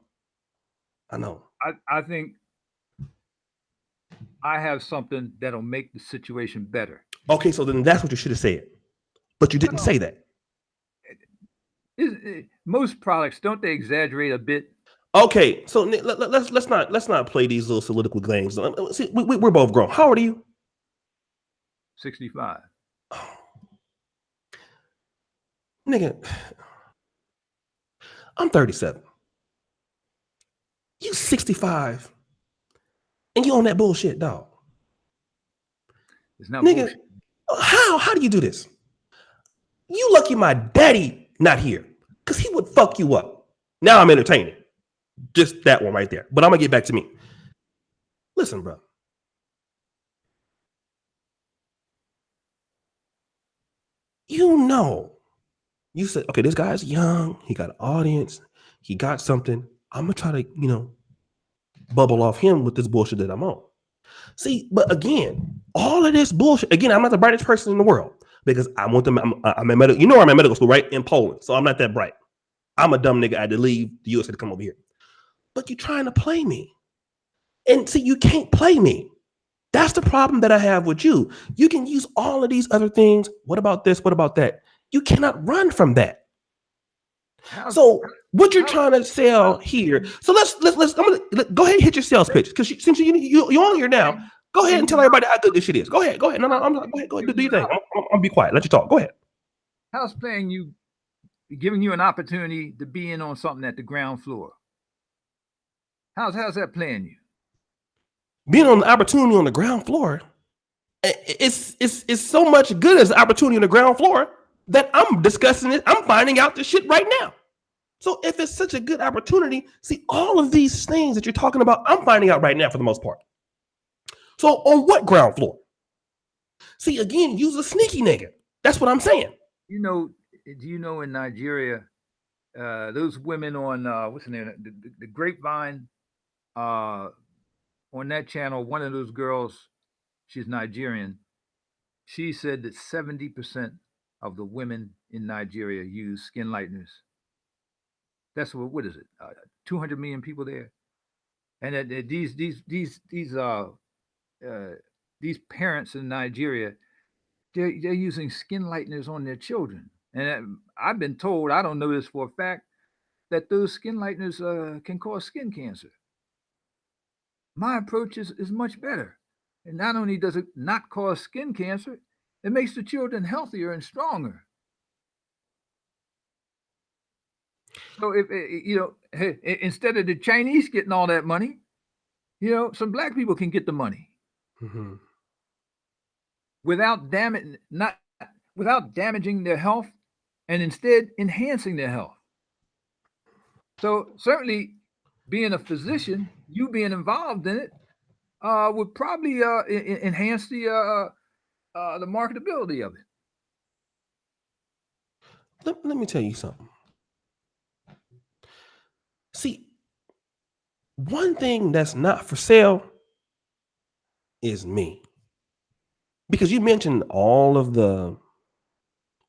I think I have something that'll make the situation better. Okay, so then that's what you should have said. But you didn't say that. Most products don't they exaggerate a bit? Okay, so let's not play these little political games. See, we're both grown. How old are you? 65. Nigga, I'm 37. You 65. And you on that bullshit, dog. It's not Nigga, bullshit. how do you do this? You lucky my daddy not here, because he would fuck you up. Now I'm entertaining. Just that one right there. But I'm going to get back to me. Listen, bro. You know, you said, okay, this guy's young. He got an audience. He got something. I'm going to try to, bubble off him with this bullshit that I'm on. See, but again, all of this bullshit, again, I'm not the brightest person in the world because I'm in medical, I'm in medical school, right? In Poland. So I'm not that bright. I'm a dumb nigga. I had to leave the USA to come over here. But you're trying to play me. And see, you can't play me. That's the problem that I have with you. You can use all of these other things. What about this? What about that? You cannot run from that. So what you're trying to sell here. So let's go ahead and hit your sales pitch because since you're on here now, go ahead and tell everybody how good this shit is. Go ahead. No, go ahead, do your thing. I'm gonna be quiet. Let you talk. Go ahead. How's playing you, giving you an opportunity to be in on something at the ground floor? How's that playing you? Being on the opportunity on the ground floor, it's so much good as an opportunity on the ground floor that I'm discussing it. I'm finding out this shit right now. So if it's such a good opportunity, see all of these things that you're talking about, I'm finding out right now for the most part. So on what ground floor? See, again, use a sneaky nigga. That's what I'm saying. Do you know in Nigeria, those women on what's the name? The Grapevine, on that channel, one of those girls, she's Nigerian. She said that 70% of the women in Nigeria use skin lighteners. That's what is it? 200 million people there, and that these parents in Nigeria, they're using skin lighteners on their children. And I've been told, I don't know this for a fact, that those skin lighteners can cause skin cancer. My approach is much better. And not only does it not cause skin cancer, it makes the children healthier and stronger. So if instead of the Chinese getting all that money, some black people can get the money without damaging their health, and instead enhancing their health. So certainly, being a physician, you being involved in it, would probably enhance the marketability of it. Let me tell you something. See, one thing that's not for sale is me. Because you mentioned all of the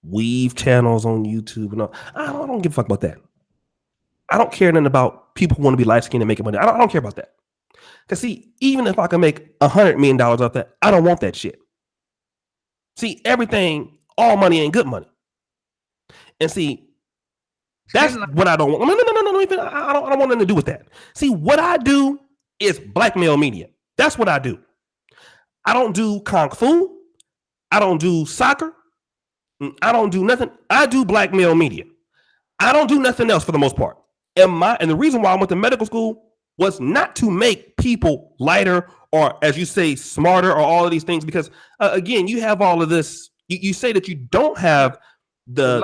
weave channels on YouTube and all. I don't give a fuck about that. I don't care nothing about people who want to be light skinned and making money. I don't care about that. Because see, even if I can make $100 million off that, I don't want that shit. See, everything, all money ain't good money. And see, that's what I don't want. No. I don't want nothing to do with that. See, what I do is blackmail media. That's what I do. I don't do kung fu. I don't do soccer. I don't do nothing. I do blackmail media. I don't do nothing else for the most part. And the reason why I went to medical school was not to make people lighter or, as you say, smarter or all of these things. Because again, you have all of this. You say that you don't have the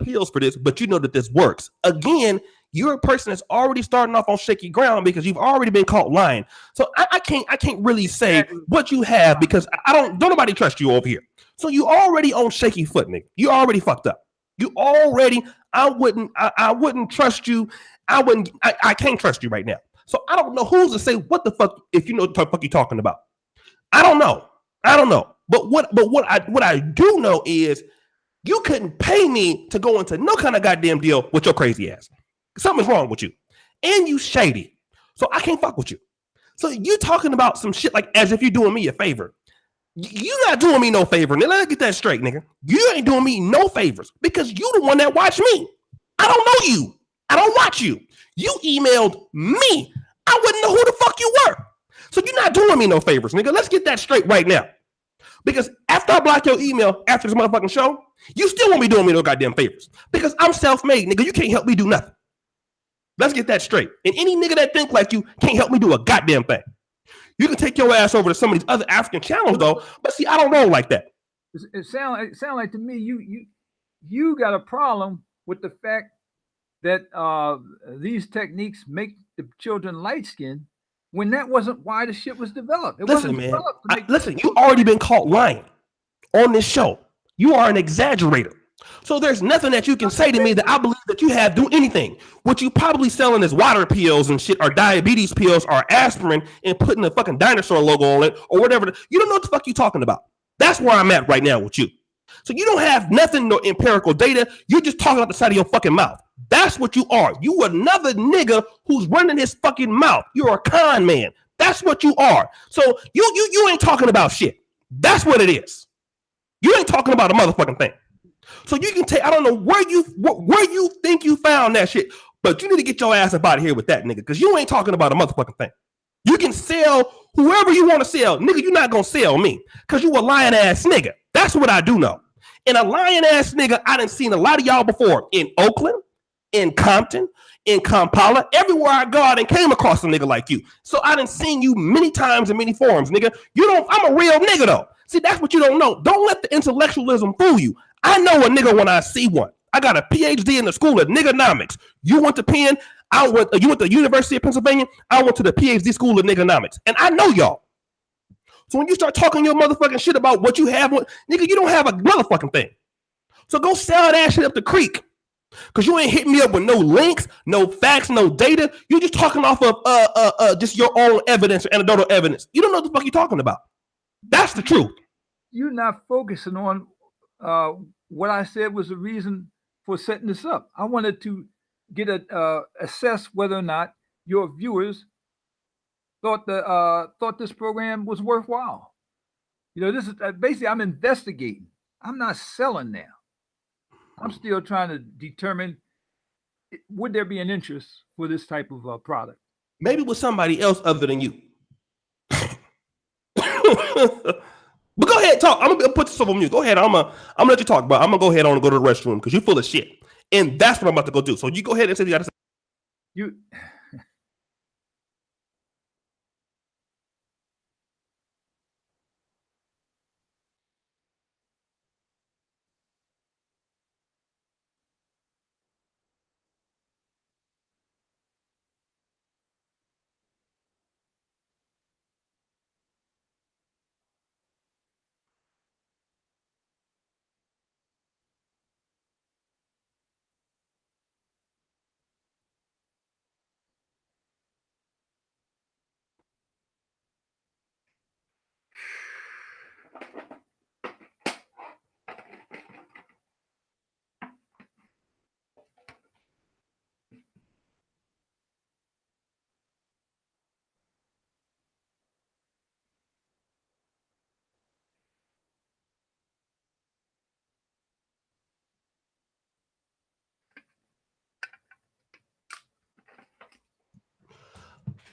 pills for this, but you know that this works. Again, you're a person that's already starting off on shaky ground because you've already been caught lying. So I can't really say what you have because don't nobody trust you over here. So you already on shaky foot, nigga. You already fucked up. You already, I wouldn't trust you. I can't trust you right now. So I don't know who's to say what the fuck if you know what the fuck you're talking about. I don't know. But what I do know is you couldn't pay me to go into no kind of goddamn deal with your crazy ass. Something's wrong with you. And you shady. So I can't fuck with you. So you talking about some shit like as if you're doing me a favor. You not doing me no favor. Now let's get that straight, nigga. You ain't doing me no favors because you the one that watched me. I don't know you. I don't watch you. You emailed me. I wouldn't know who the fuck you were. So you're not doing me no favors, nigga. Let's get that straight right now. Because after I block your email after this motherfucking show, you still won't be doing me no goddamn favors. Because I'm self-made, nigga. You can't help me do nothing. Let's get that straight. And any nigga that think like you can't help me do a goddamn thing. You can take your ass over to some of these other African channels though, but see, I don't roll like that. It sound like to me you got a problem with the fact that these techniques make the children light skinned when that wasn't why the shit was developed. Listen, man. Listen, you already been caught lying on this show. You are an exaggerator. So there's nothing that you can say to me that I believe that you have do anything. What you probably selling is water pills and shit, or diabetes pills, or aspirin, and putting a fucking dinosaur logo on it, or whatever. You don't know what the fuck you talking about. That's where I'm at right now with you. So you don't have nothing, no empirical data. You're just talking out the side of your fucking mouth. That's what you are. You another nigga who's running his fucking mouth. You're a con man. That's what you are. So you ain't talking about shit. That's what it is. You ain't talking about a motherfucking thing. So you can take, I don't know where you think you found that shit, but you need to get your ass up out of here with that, nigga, because you ain't talking about a motherfucking thing. You can sell whoever you want to sell. Nigga, you're not going to sell me because you a lying ass nigga. That's what I do know. And a lying ass nigga, I done seen a lot of y'all before in Oakland, in Compton, in Kampala. Everywhere I go, I done came across a nigga like you. So I done seen you many times in many forums, nigga. I'm a real nigga though. See, that's what you don't know. Don't let the intellectualism fool you. I know a nigga when I see one. I got a PhD in the school of niggonomics. You went to Penn. You went to the University of Pennsylvania. I went to the PhD school of niggonomics. And I know y'all. So when you start talking your motherfucking shit about what you have, nigga, you don't have a motherfucking thing. So go sell that shit up the creek. Because you ain't hitting me up with no links, no facts, no data. You're just talking off of just your own evidence or anecdotal evidence. You don't know what the fuck you're talking about. That's the truth. You're not focusing on what I said was the reason for setting this up. I wanted to get assess whether or not your viewers thought this program was worthwhile. You know, this is basically I'm investigating. I'm not selling now. I'm still trying to determine would there be an interest for this type of product. Maybe with somebody else other than you. But go ahead, talk. I'm gonna put this on mute. Go ahead. I'm gonna let you talk, bro. I'm gonna go ahead on and go to the restroom because you're full of shit, and that's what I'm about to go do. So you go ahead and say what you gotta say. You.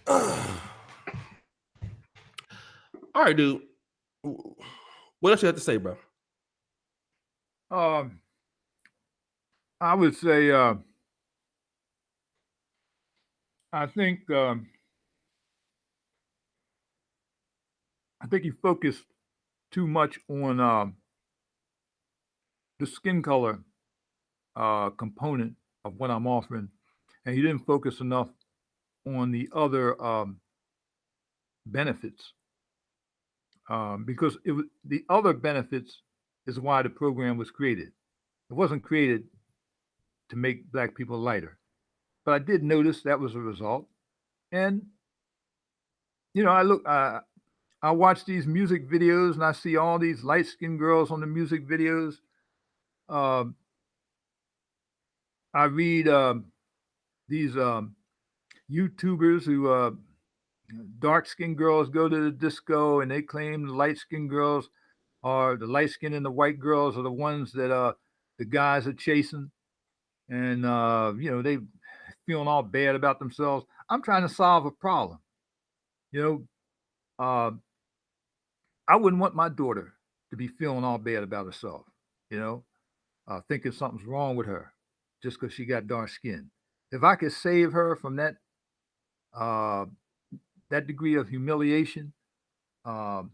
All right, dude. What else you have to say, bro? I would say I think you focused too much on the skin color component of what I'm offering, and you didn't focus enough on the other benefits because the other benefits is why the program was created. It wasn't created to make black people lighter, but I did notice that was a result. And I watch these music videos and I see all these light skinned girls on the music videos. Um, I read these YouTubers who dark skinned girls go to the disco and they claim the light skinned girls are the light skinned and the white girls are the ones that the guys are chasing. And, they feeling all bad about themselves. I'm trying to solve a problem. You know, I wouldn't want my daughter to be feeling all bad about herself, you know, thinking something's wrong with her just because she got dark skin. If I could save her from uh, that degree of humiliation, um,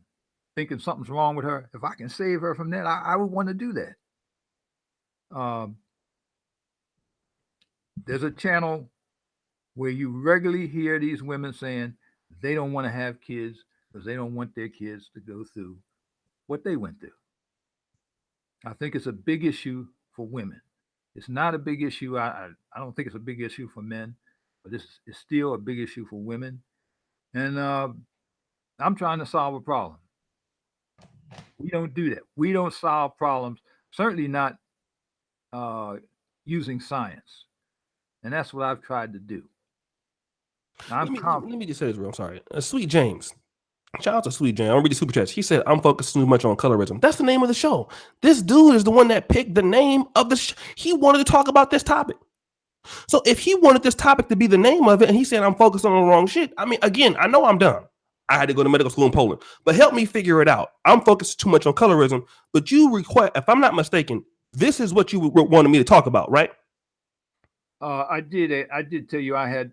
thinking something's wrong with her, if I can save her from that, I would want to do that. Um, there's a channel where you regularly hear these women saying they don't want to have kids because they don't want their kids to go through what they went through. I think it's a big issue for women. It's not a big issue. I don't think it's a big issue for men, but it's still a big issue for women. And I'm trying to solve a problem. We don't do that. We don't solve problems, certainly not uh, using science. And that's what I've tried to do. Let me just say this real. I'm sorry. Sweet James. Shout out to Sweet James. I'm reading super chats. He said, I'm focused too much on colorism. That's the name of the show. This dude is the one that picked the name of the show. He wanted to talk about this topic. So if he wanted this topic to be the name of it and he said, I'm focused on the wrong shit, I mean, again, I know I'm dumb. I had to go to medical school in Poland, but help me figure it out. I'm focused too much on colorism, but you request, if I'm not mistaken, this is what you wanted me to talk about, right? I did tell you I had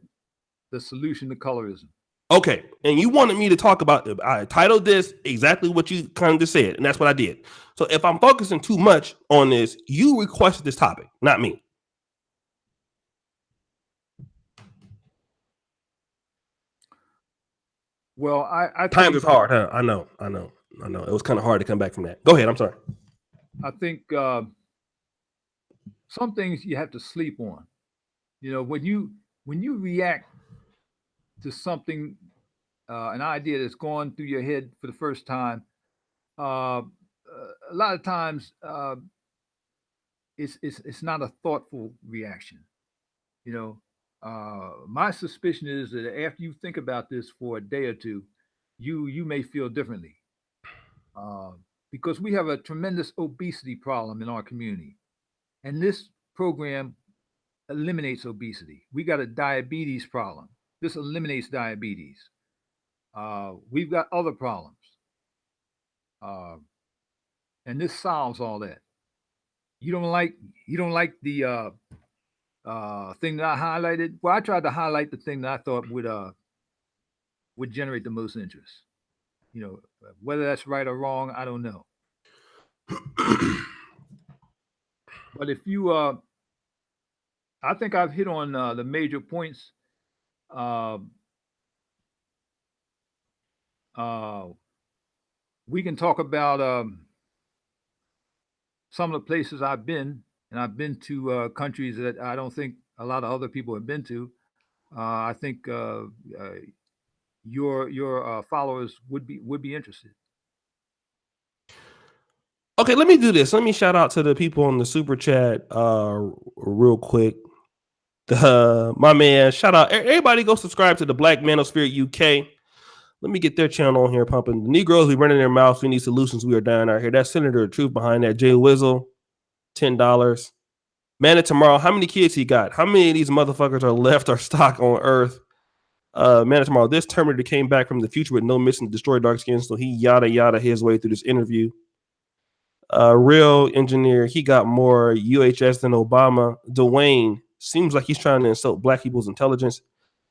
the solution to colorism. Okay, and you wanted me to talk about, I titled this exactly what you kind of just said, and that's what I did. So if I'm focusing too much on this, you requested this topic, not me. Well, I times is hard, huh? I know. It was kind of hard to come back from that. Go ahead. I'm sorry. I think some things you have to sleep on. When you react to something, an idea that's gone through your head for the first time, a lot of times it's not a thoughtful reaction. My suspicion is that after you think about this for a day or two, you may feel differently uh, because we have a tremendous obesity problem in our community, and this program eliminates obesity. We got a diabetes problem. This eliminates diabetes. We've got other problems, uh, and this solves all that. You don't like the thing that I highlighted. Well, I tried to highlight the thing that I thought would generate the most interest. Whether that's right or wrong, I don't know. But if you, I think I've hit on the major points. Uh, uh, we can talk about some of the places I've been, and I've been to countries that I don't think a lot of other people have been to. I think your followers would be interested. Okay, let me do this. Let me shout out to the people on the super chat real quick. My man, shout out. Everybody go subscribe to the Black Manosphere UK. Let me get their channel on here pumping. The Negroes be running their mouths. We need solutions. We are dying out here. That's Senator of Truth behind that. Jay Wizzle, $10. Man of Tomorrow, how many kids he got? How many of these motherfuckers are left or stock on Earth? Man of Tomorrow, this Terminator came back from the future with no mission to destroy dark skin, so he yada yada his way through this interview. Real engineer, he got more UHS than Obama. Dwayne seems like he's trying to insult black people's intelligence.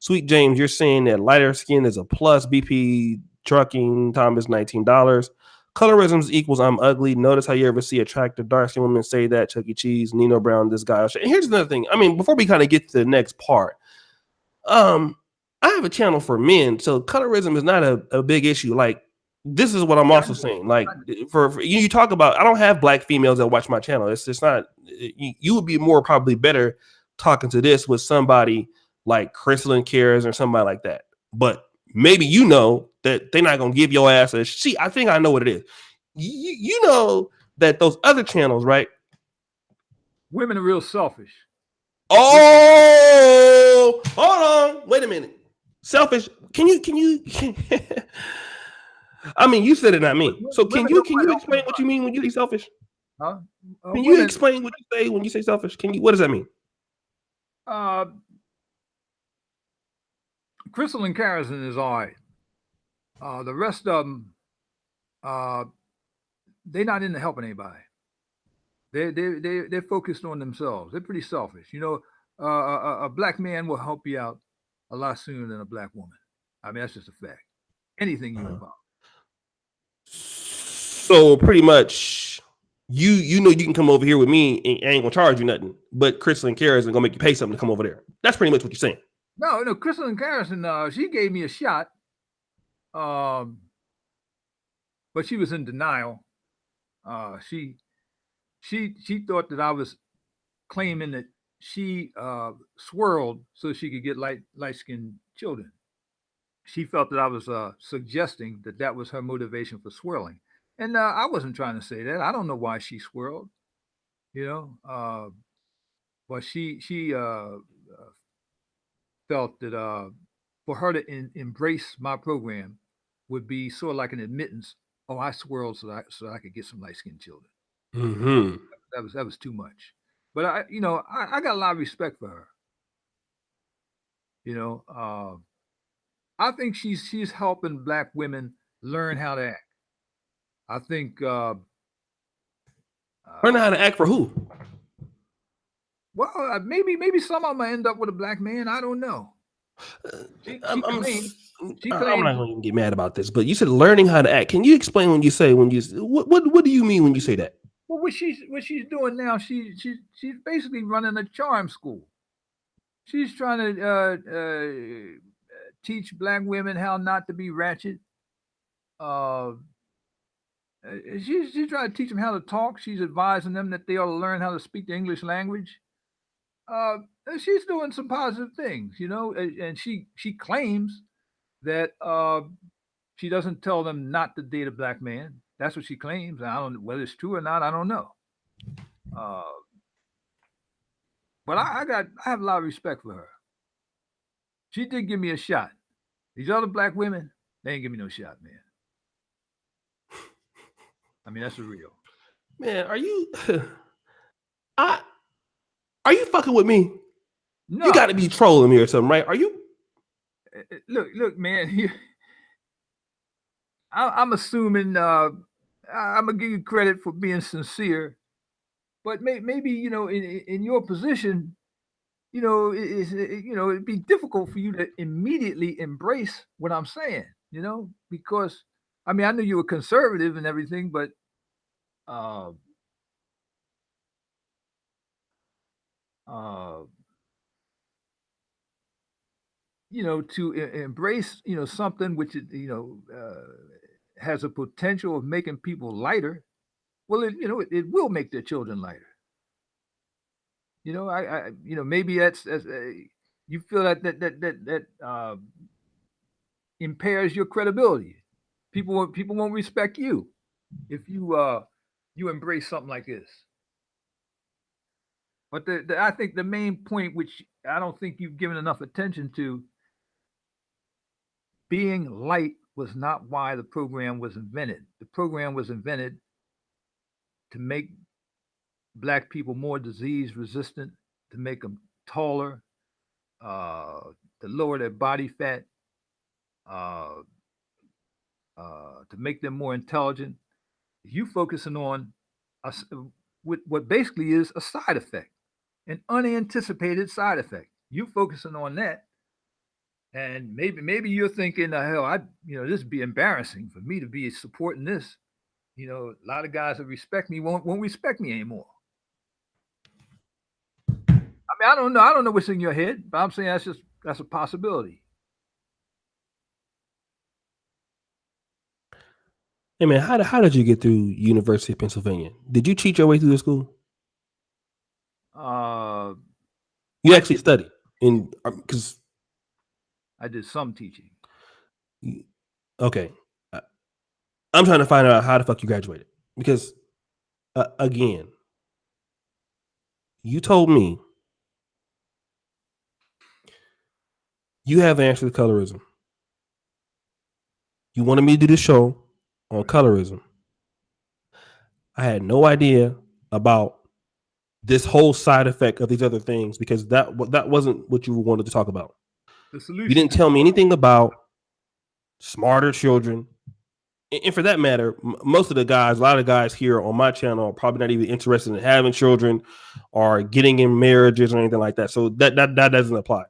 Sweet James, you're saying that lighter skin is a plus. BP trucking time is $19. Colorism equals I'm ugly. Notice how you ever see attractive dark skin women say that. Chuck E. Cheese, Nino Brown, this guy. And here's another thing. I mean, before we kind of get to the next part, I have a channel for men, so colorism is not a big issue. Like, this is what I'm also saying. Like, for you talk about, I don't have black females that watch my channel. It's just not. You would be more probably better talking to this with somebody like Crystalline Cares or somebody like that. But maybe you know that they're not gonna give your ass a. See, I think I know what it is. You know that those other channels, right? Women are real selfish. Oh, hold on, wait a minute. Selfish. Can you I mean, you said it, not me. So can you explain what you mean when you say selfish? Huh? Can you explain what you say when you say selfish? What does that mean? Crystal and Carrison is all right. The rest of them, they're not into helping anybody. They're focused on themselves. They're pretty selfish. You know, a black man will help you out a lot sooner than a black woman. I mean, that's just a fact. Anything you involve. So pretty much, you know you can come over here with me and I ain't gonna charge you nothing. But Crystal and Kara isn't gonna make you pay something to come over there. That's pretty much what you're saying. No, Crystal and Carrison, she gave me a shot. But she was in denial. She thought that I was claiming that she swirled so she could get light skinned children. She felt that I was suggesting that that was her motivation for swirling, and I wasn't trying to say that. I don't know why she swirled, you know, but she felt that for her to embrace my program would be sort of like an admittance. Oh, I swirled so I could get some light skinned children. Mm-hmm. That was too much. But I got a lot of respect for her. You know, I think she's helping black women learn how to act. I think learn how to act for who? Well, maybe some of them end up with a black man. I don't know. I'm not going to get mad about this, but you said learning how to act. Can you explain what do you mean when you say that? Well, what she's doing now, she's basically running a charm school. She's trying to teach black women how not to be ratchet. She's trying to teach them how to talk. She's advising them that they ought to learn how to speak the English language. She's doing some positive things, you know, and she claims that she doesn't tell them not to date a black man. That's what she claims. I don't know whether it's true or not. I don't know. But I have a lot of respect for her. She did give me a shot. These other black women, they ain't give me no shot, man. I mean, that's the real. Man, are you are you fucking with me? No. You got to be trolling me or something, right? Are you? Look, man. I'm assuming I'm gonna give you credit for being sincere, but maybe you know, in your position, you know, it'd be difficult for you to immediately embrace what I'm saying, you know, because I mean, I knew you were conservative and everything, but you know, to embrace, you know, something which you know has a potential of making people lighter. Well, it will make their children lighter. You know, you know, maybe that's you feel that impairs your credibility. People won't respect you if you embrace something like this. But I think the main point, which I don't think you've given enough attention to, being light was not why the program was invented. The program was invented to make black people more disease resistant, to make them taller, to lower their body fat, uh, to make them more intelligent. You focusing on what basically is a side effect, an unanticipated side effect. You focusing on that, and maybe you're thinking, hell, this would be embarrassing for me to be supporting this. A lot of guys that respect me won't respect me anymore. I mean, I don't know. I don't know what's in your head, but I'm saying that's a possibility. Hey man, how did you get through University of Pennsylvania? Did you cheat your way through the school? Uh, You I actually did studied in because I did some teaching. okay, I'm trying to find out how the fuck you graduated because again, you told me you have the answer to colorism. You wanted me to do this show on colorism. I had no idea about this whole side effect of these other things because that wasn't what you wanted to talk about. The You solution didn't is tell me anything about smarter children. And for that matter, most of the guys, a lot of guys here on my channel are probably not even interested in having children or getting in marriages or anything like that. So that doesn't apply.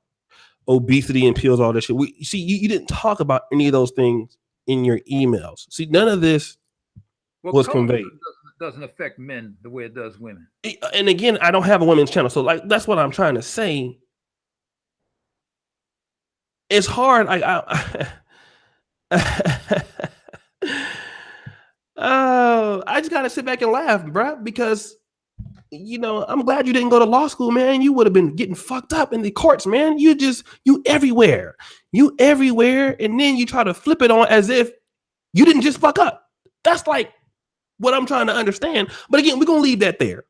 Obesity and pills, all that shit. You didn't talk about any of those things in your emails. See, none of this well, was colorism conveyed. doesn't affect men the way it does women. And again, I don't have a women's channel, so like that's what I'm trying to say. It's hard. I just gotta sit back and laugh, bro, because I'm glad you didn't go to law school, man. You would have been getting fucked up in the courts, man. You everywhere, and then you try to flip it on as if you didn't just fuck up. That's like what I'm trying to understand. But again, we're gonna leave that there.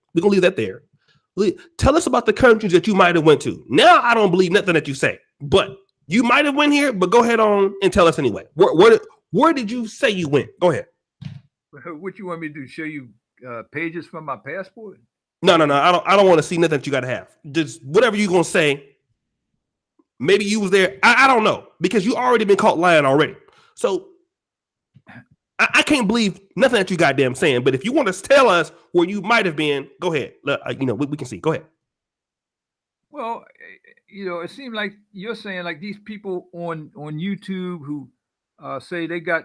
Tell us about the countries that you might have went to. Now I don't believe nothing that you say, but you might have went here. But go ahead on and tell us anyway. Where did you say you went? Go ahead. What you want me to do? Show you pages from my passport? No. I don't want to see nothing that you got to have. Just whatever you're gonna say. Maybe you was there. I don't know because you already been caught lying already. So I can't believe nothing that you goddamn saying. But if you want to tell us where you might have been, go ahead. We can see. Go ahead. Well, it seemed like you're saying like these people on YouTube who say they got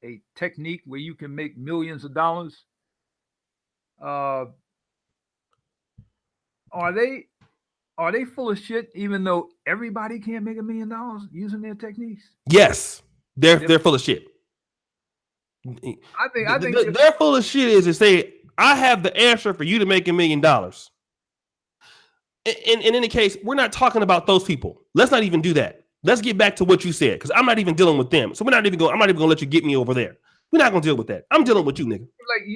a technique where you can make millions of dollars. Are they full of shit? Even though everybody can't make $1 million using their techniques? Yes, they're full of shit. I think they're full of shit is to say I have the answer for you to make $1 million. In any case, we're not talking about those people. Let's not even do that. Let's get back to what you said because I'm not even dealing with them. So I'm not even going to let you get me over there. We're not going to deal with that. I'm dealing with you, nigga.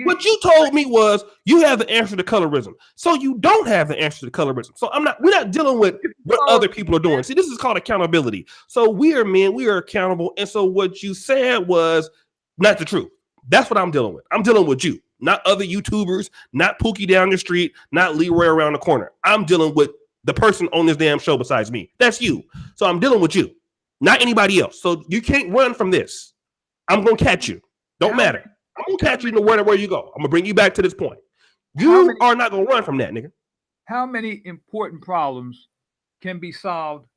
What you told me was you have the answer to colorism. So you don't have the answer to colorism. So we're not dealing with what other people are doing. See, this is called accountability. So we are accountable. And so what you said was not the truth. That's what I'm dealing with. I'm dealing with you, not other YouTubers, not Pookie down the street, not Leroy around the corner. I'm dealing with the person on this damn show besides me. That's you. So I'm dealing with you, not anybody else. So you can't run from this. I'm going to catch you. Don't matter. I'm going to catch you no matter where you go. I'm going to bring you back to this point. You are not going to run from that, nigga. How many important problems can be solved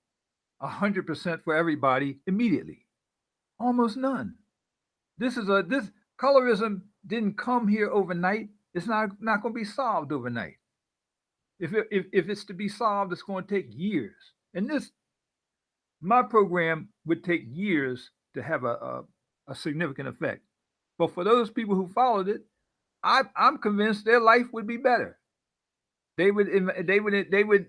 100% for everybody immediately? Almost none. This colorism didn't come here overnight. It's not going to be solved overnight. If it's to be solved, it's going to take years. And my program would take years to have a significant effect. But for those people who followed it, I'm convinced their life would be better. They would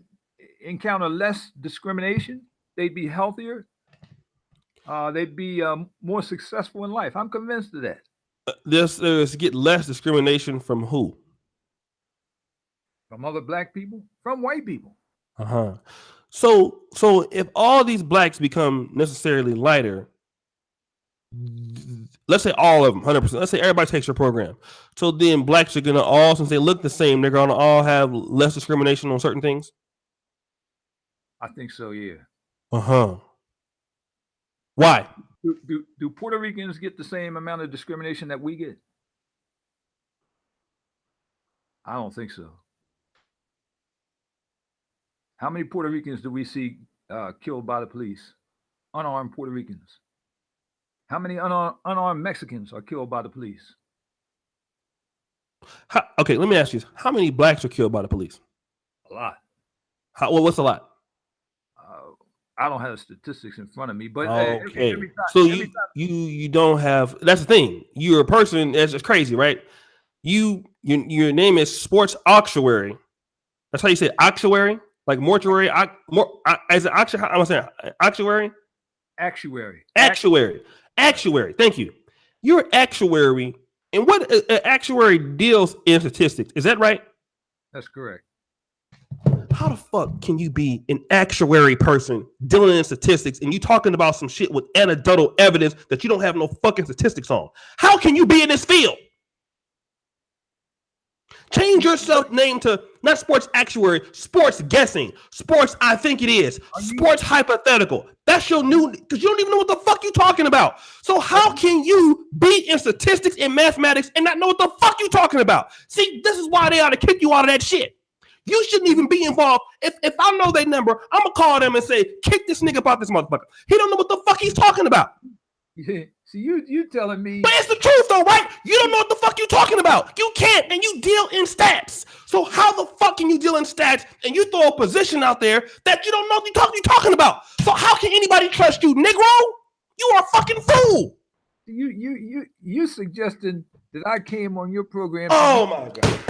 encounter less discrimination. They'd be healthier. They'd be more successful in life. I'm convinced of that. There's get less discrimination from who? From other black people, from white people. So if all these blacks become necessarily lighter, let's say all of them, 100%. Let's say everybody takes your program. So then blacks are gonna all, since they look the same, they're gonna all have less discrimination on certain things. I think so. Yeah. Why? Do Puerto Ricans get the same amount of discrimination that we get? I don't think so. How many Puerto Ricans do we see killed by the police? Unarmed Puerto Ricans. How many unarmed Mexicans are killed by the police? Okay, let me ask you: how many blacks are killed by the police? A lot. What's a lot? I don't have the statistics in front of me, but okay, every time, so you don't have. That's the thing. You're a person. That's just crazy, right? Your name is Sports Actuary. That's how you say actuary, like mortuary. As an actuary, I'm saying actuary. Actuary. Thank you. You're an actuary, and what an actuary deals in statistics. Is that right? That's correct. How the fuck can you be an actuary person dealing in statistics and you talking about some shit with anecdotal evidence that you don't have no fucking statistics on? How can you be in this field? Change yourself name to not sports actuary, sports guessing, sports I think it is, sports hypothetical. That's your new, because you don't even know what the fuck you talking about. So how can you be in statistics and mathematics and not know what the fuck you talking about? See, this is why they ought to kick you out of that shit. You shouldn't even be involved. If I know their number, I'm gonna call them and say, kick this nigga about this motherfucker. He don't know what the fuck he's talking about. Yeah. See, you telling me. But it's the truth though, right? You don't know what the fuck you talking about. You can't, and you deal in stats. So how the fuck can you deal in stats and you throw a position out there that you don't know what you're talking about? So how can anybody trust you, Negro? You are a fucking fool. You suggesting that I came on your program. Oh my God.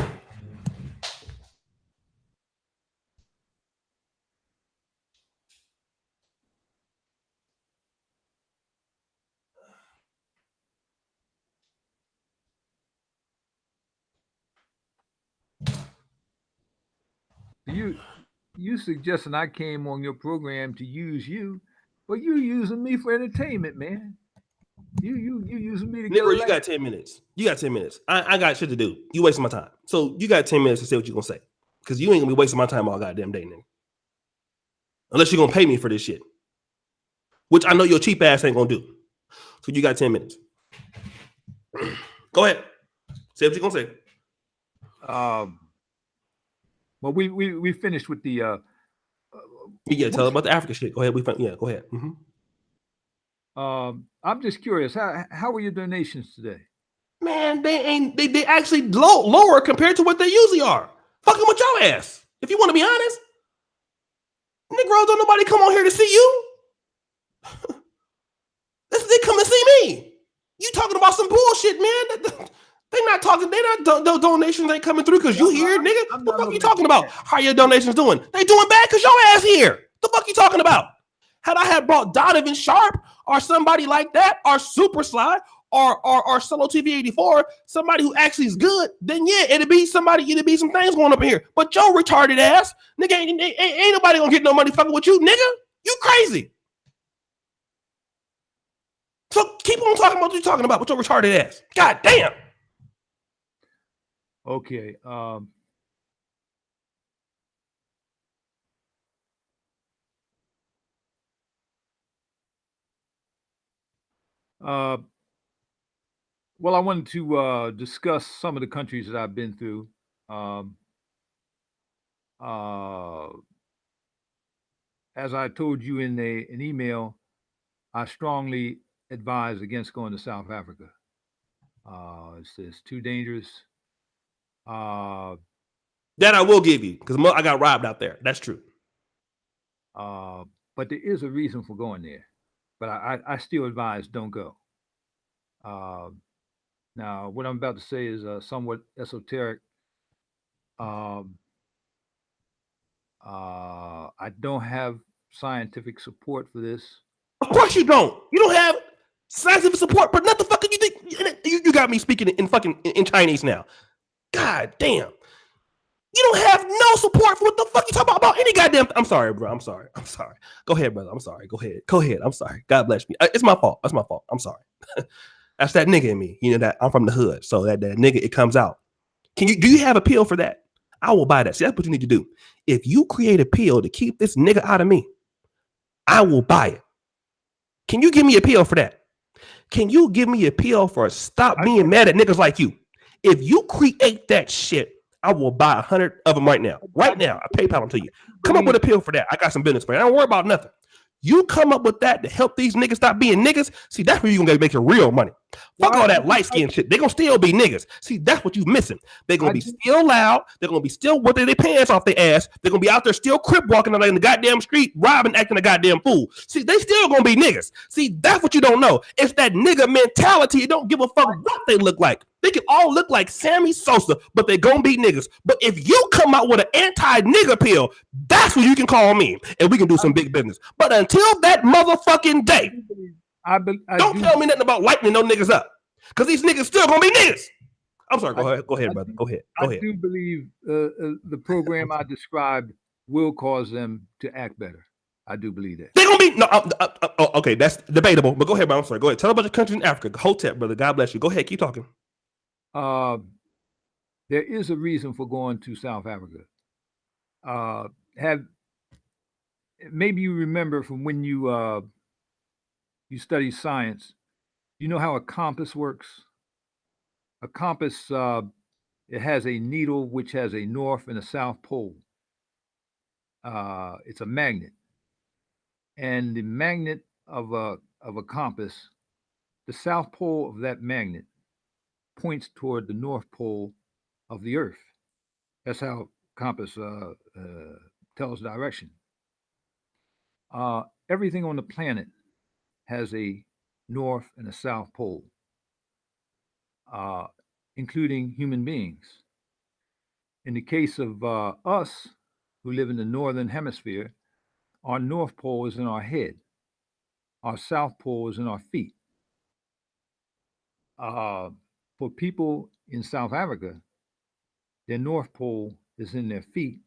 You suggesting I came on your program to use you, but you using me for entertainment, man. You using me to get. Negro, you got 10 minutes. You got 10 minutes. I got shit to do. You wasting my time. So you got 10 minutes to say what you gonna say. Because you ain't gonna be wasting my time all goddamn day, nigga. Unless you're gonna pay me for this shit. Which I know your cheap ass ain't gonna do. So you got 10 minutes. Go ahead. Say what you gonna say. Well, we finished with the. Yeah, tell about the Africa shit. Go ahead. Go ahead. Mm-hmm. I'm just curious. How were your donations today? Man, they actually lower compared to what they usually are. Fucking with your ass. If you want to be honest, Negroes, don't nobody come on here to see you. They come to see me. You talking about some bullshit, man. They not talking. They not no donations ain't coming through because you here, nigga. What the fuck you talking about? How your donations doing? They doing bad because your ass here. The fuck you talking about? Had I had brought Donovan Sharp or somebody like that, or Super Sly, or Solo TV 84, somebody who actually is good, then yeah, it'd be some things going up in here. But your retarded ass, nigga, ain't nobody gonna get no money fucking with you, nigga. You crazy. So keep on talking about what you're talking about with your retarded ass. God damn. Okay. Well, I wanted to discuss some of the countries that I've been through. As I told you in an email, I strongly advise against going to South Africa. It's too dangerous. That I will give you because I got robbed out there. That's true. But there is a reason for going there. But I still advise don't go. Now, what I'm about to say is somewhat esoteric. I don't have scientific support for this. Of course you don't. You don't have scientific support, but not the fucking you think you got me speaking in Chinese now. God damn. You don't have no support for what the fuck you talk about any goddamn. I'm sorry, bro. I'm sorry. Go ahead, brother. I'm sorry. Go ahead. I'm sorry. God bless me. It's my fault. I'm sorry. That's that nigga in me. You know that I'm from the hood, so that nigga it comes out. Do you have a pill for that? I will buy that. See, that's what you need to do. If you create a pill to keep this nigga out of me, I will buy it. Can you give me a PO for that? Can you give me a PO for stop being mad at niggas like you? If you create that shit, I will buy 100 of them right now. Right now, I PayPal them to you. Come up with a PO for that. I got some business for you. I don't worry about nothing. You come up with that to help these niggas stop being niggas. See, that's where you're gonna make your real money. Fuck all that light skin shit. They're gonna still be niggas. See, that's what you missing. They're gonna be still loud. They're gonna be still whipping their pants off their ass. They're gonna be out there still crip walking in the goddamn street, robbing, acting a goddamn fool. See, they still gonna be niggas. See, that's what you don't know. It's that nigga mentality. You don't give a fuck what they look like. They can all look like Sammy Sosa, but they're gonna be niggas. But if you come out with an anti-nigga pill, that's what you can call me, and we can do some big business. But until that motherfucking day, don't tell me nothing about lightening no niggas up, because these niggas still gonna be niggas. I'm sorry. Go ahead, brother. Go ahead. I do believe the program I described will cause them to act better. I do believe that. They're gonna be no. Okay, that's debatable. But go ahead, bro. I'm sorry. Go ahead. Tell about the country in Africa. Hotep, brother. God bless you. Go ahead. Keep talking. There is a reason for going to South Africa. Maybe you remember from when you study science. You know how a compass works? A compass, it has a needle which has a north and a south pole. It's a magnet, and the magnet of a compass, the south pole of that magnet points toward the north pole of the Earth. That's how compass tells direction. Everything on the planet has a north and a south pole, including human beings. In the case of us who live in the northern hemisphere, our north pole is in our head, our south pole is in our feet. For people in South Africa, their north pole is in their feet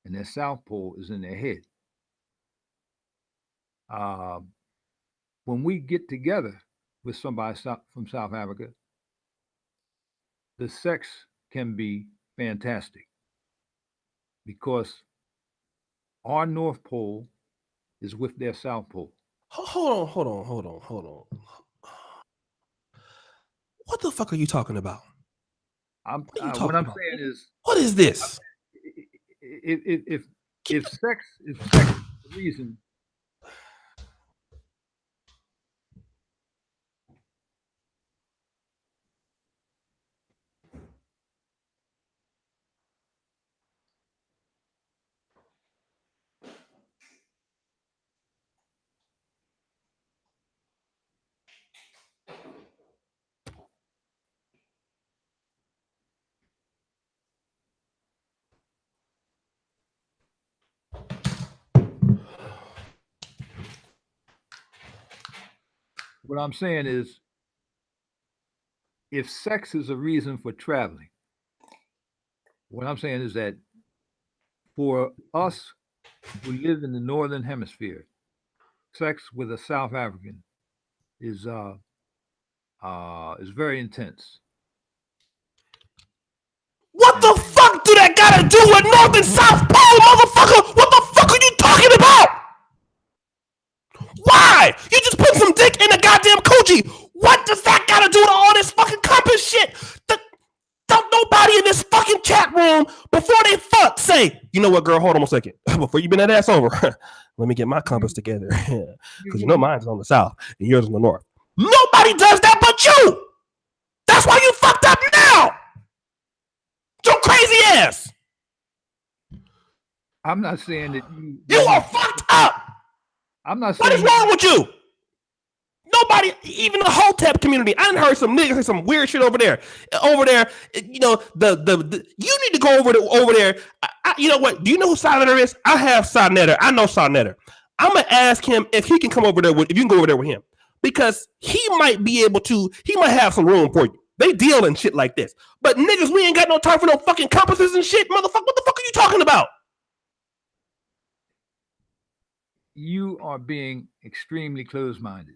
and their south pole is in their head. When we get together with somebody from South Africa, the sex can be fantastic because our north pole is with their south pole. Hold on. What the fuck are you talking about? What I'm saying is, what is this? If sex is the reason. What I'm saying is, if sex is a reason for traveling, what I'm saying is that for us who live in the northern hemisphere, sex with a South African is very intense. What the fuck do that gotta do with North and South Pole, motherfucker? What the fuck are you talking about? Why? You just put some dick in a goddamn coochie. What does that gotta do with all this fucking compass shit? Don't nobody in this fucking chat room before they fuck say, you know what, girl, hold on a second. Before you bend that ass over, let me get my compass together. Because you know mine's on the south and yours on the north. Nobody does that but you. That's why you fucked up now. Your crazy ass. I'm not saying that you are fucked up. I'm not saying what is wrong with you? Nobody, even the Hotep community. I done heard some niggas say some weird shit over there. Over there, you know, the you need to go over there. You know what? Do you know who Sonetter is? I have Sonetter. I know Sonetter. I'm gonna ask him if he can come over there if you can go over there with him. Because he might be able to, he might have some room for you. They deal in shit like this. But niggas, we ain't got no time for no fucking compasses and shit, motherfucker. What the fuck are you talking about? You are being extremely close-minded.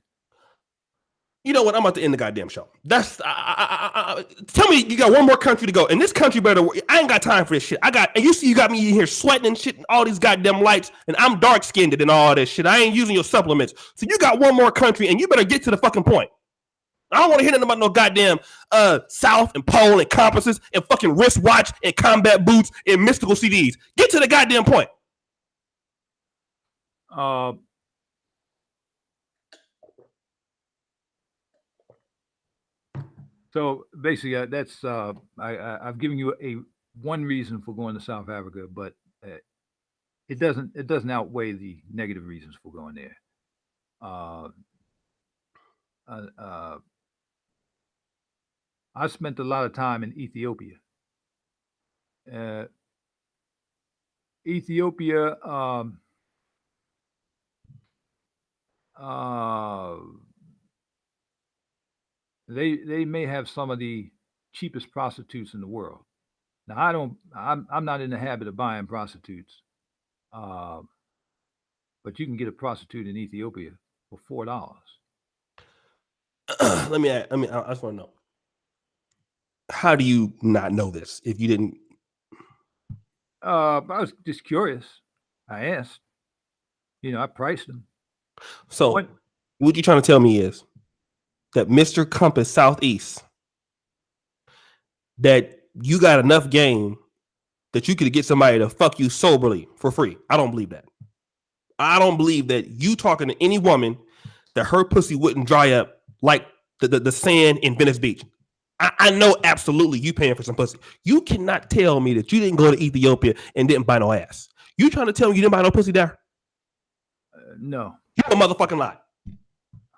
You know what? I'm about to end the goddamn show. Tell me you got one more country to go, and this country better. I ain't got time for this shit. And you see, you got me in here sweating and shit, and all these goddamn lights, and I'm dark skinned and all this shit. I ain't using your supplements, so you got one more country, and you better get to the fucking point. I don't want to hear nothing about no goddamn South and pole and compasses and fucking wristwatch and combat boots and mystical CDs. Get to the goddamn point. So basically, that's I've given you one reason for going to South Africa, but it doesn't outweigh the negative reasons for going there. I spent a lot of time in Ethiopia. Ethiopia, they may have some of the cheapest prostitutes in the world. Now I'm not in the habit of buying prostitutes, but you can get a prostitute in Ethiopia for $4. I just want to know. How do you not know this if you didn't? I was just curious. I asked. I priced them. So what you trying to tell me is that Mr. Compass Southeast, that you got enough game that you could get somebody to fuck you soberly for free. I don't believe that. I don't believe that you talking to any woman that her pussy wouldn't dry up like the sand in Venice Beach. I know absolutely you paying for some pussy. You cannot tell me that you didn't go to Ethiopia and didn't buy no ass. You trying to tell me you didn't buy no pussy there? No. You a motherfucking lie.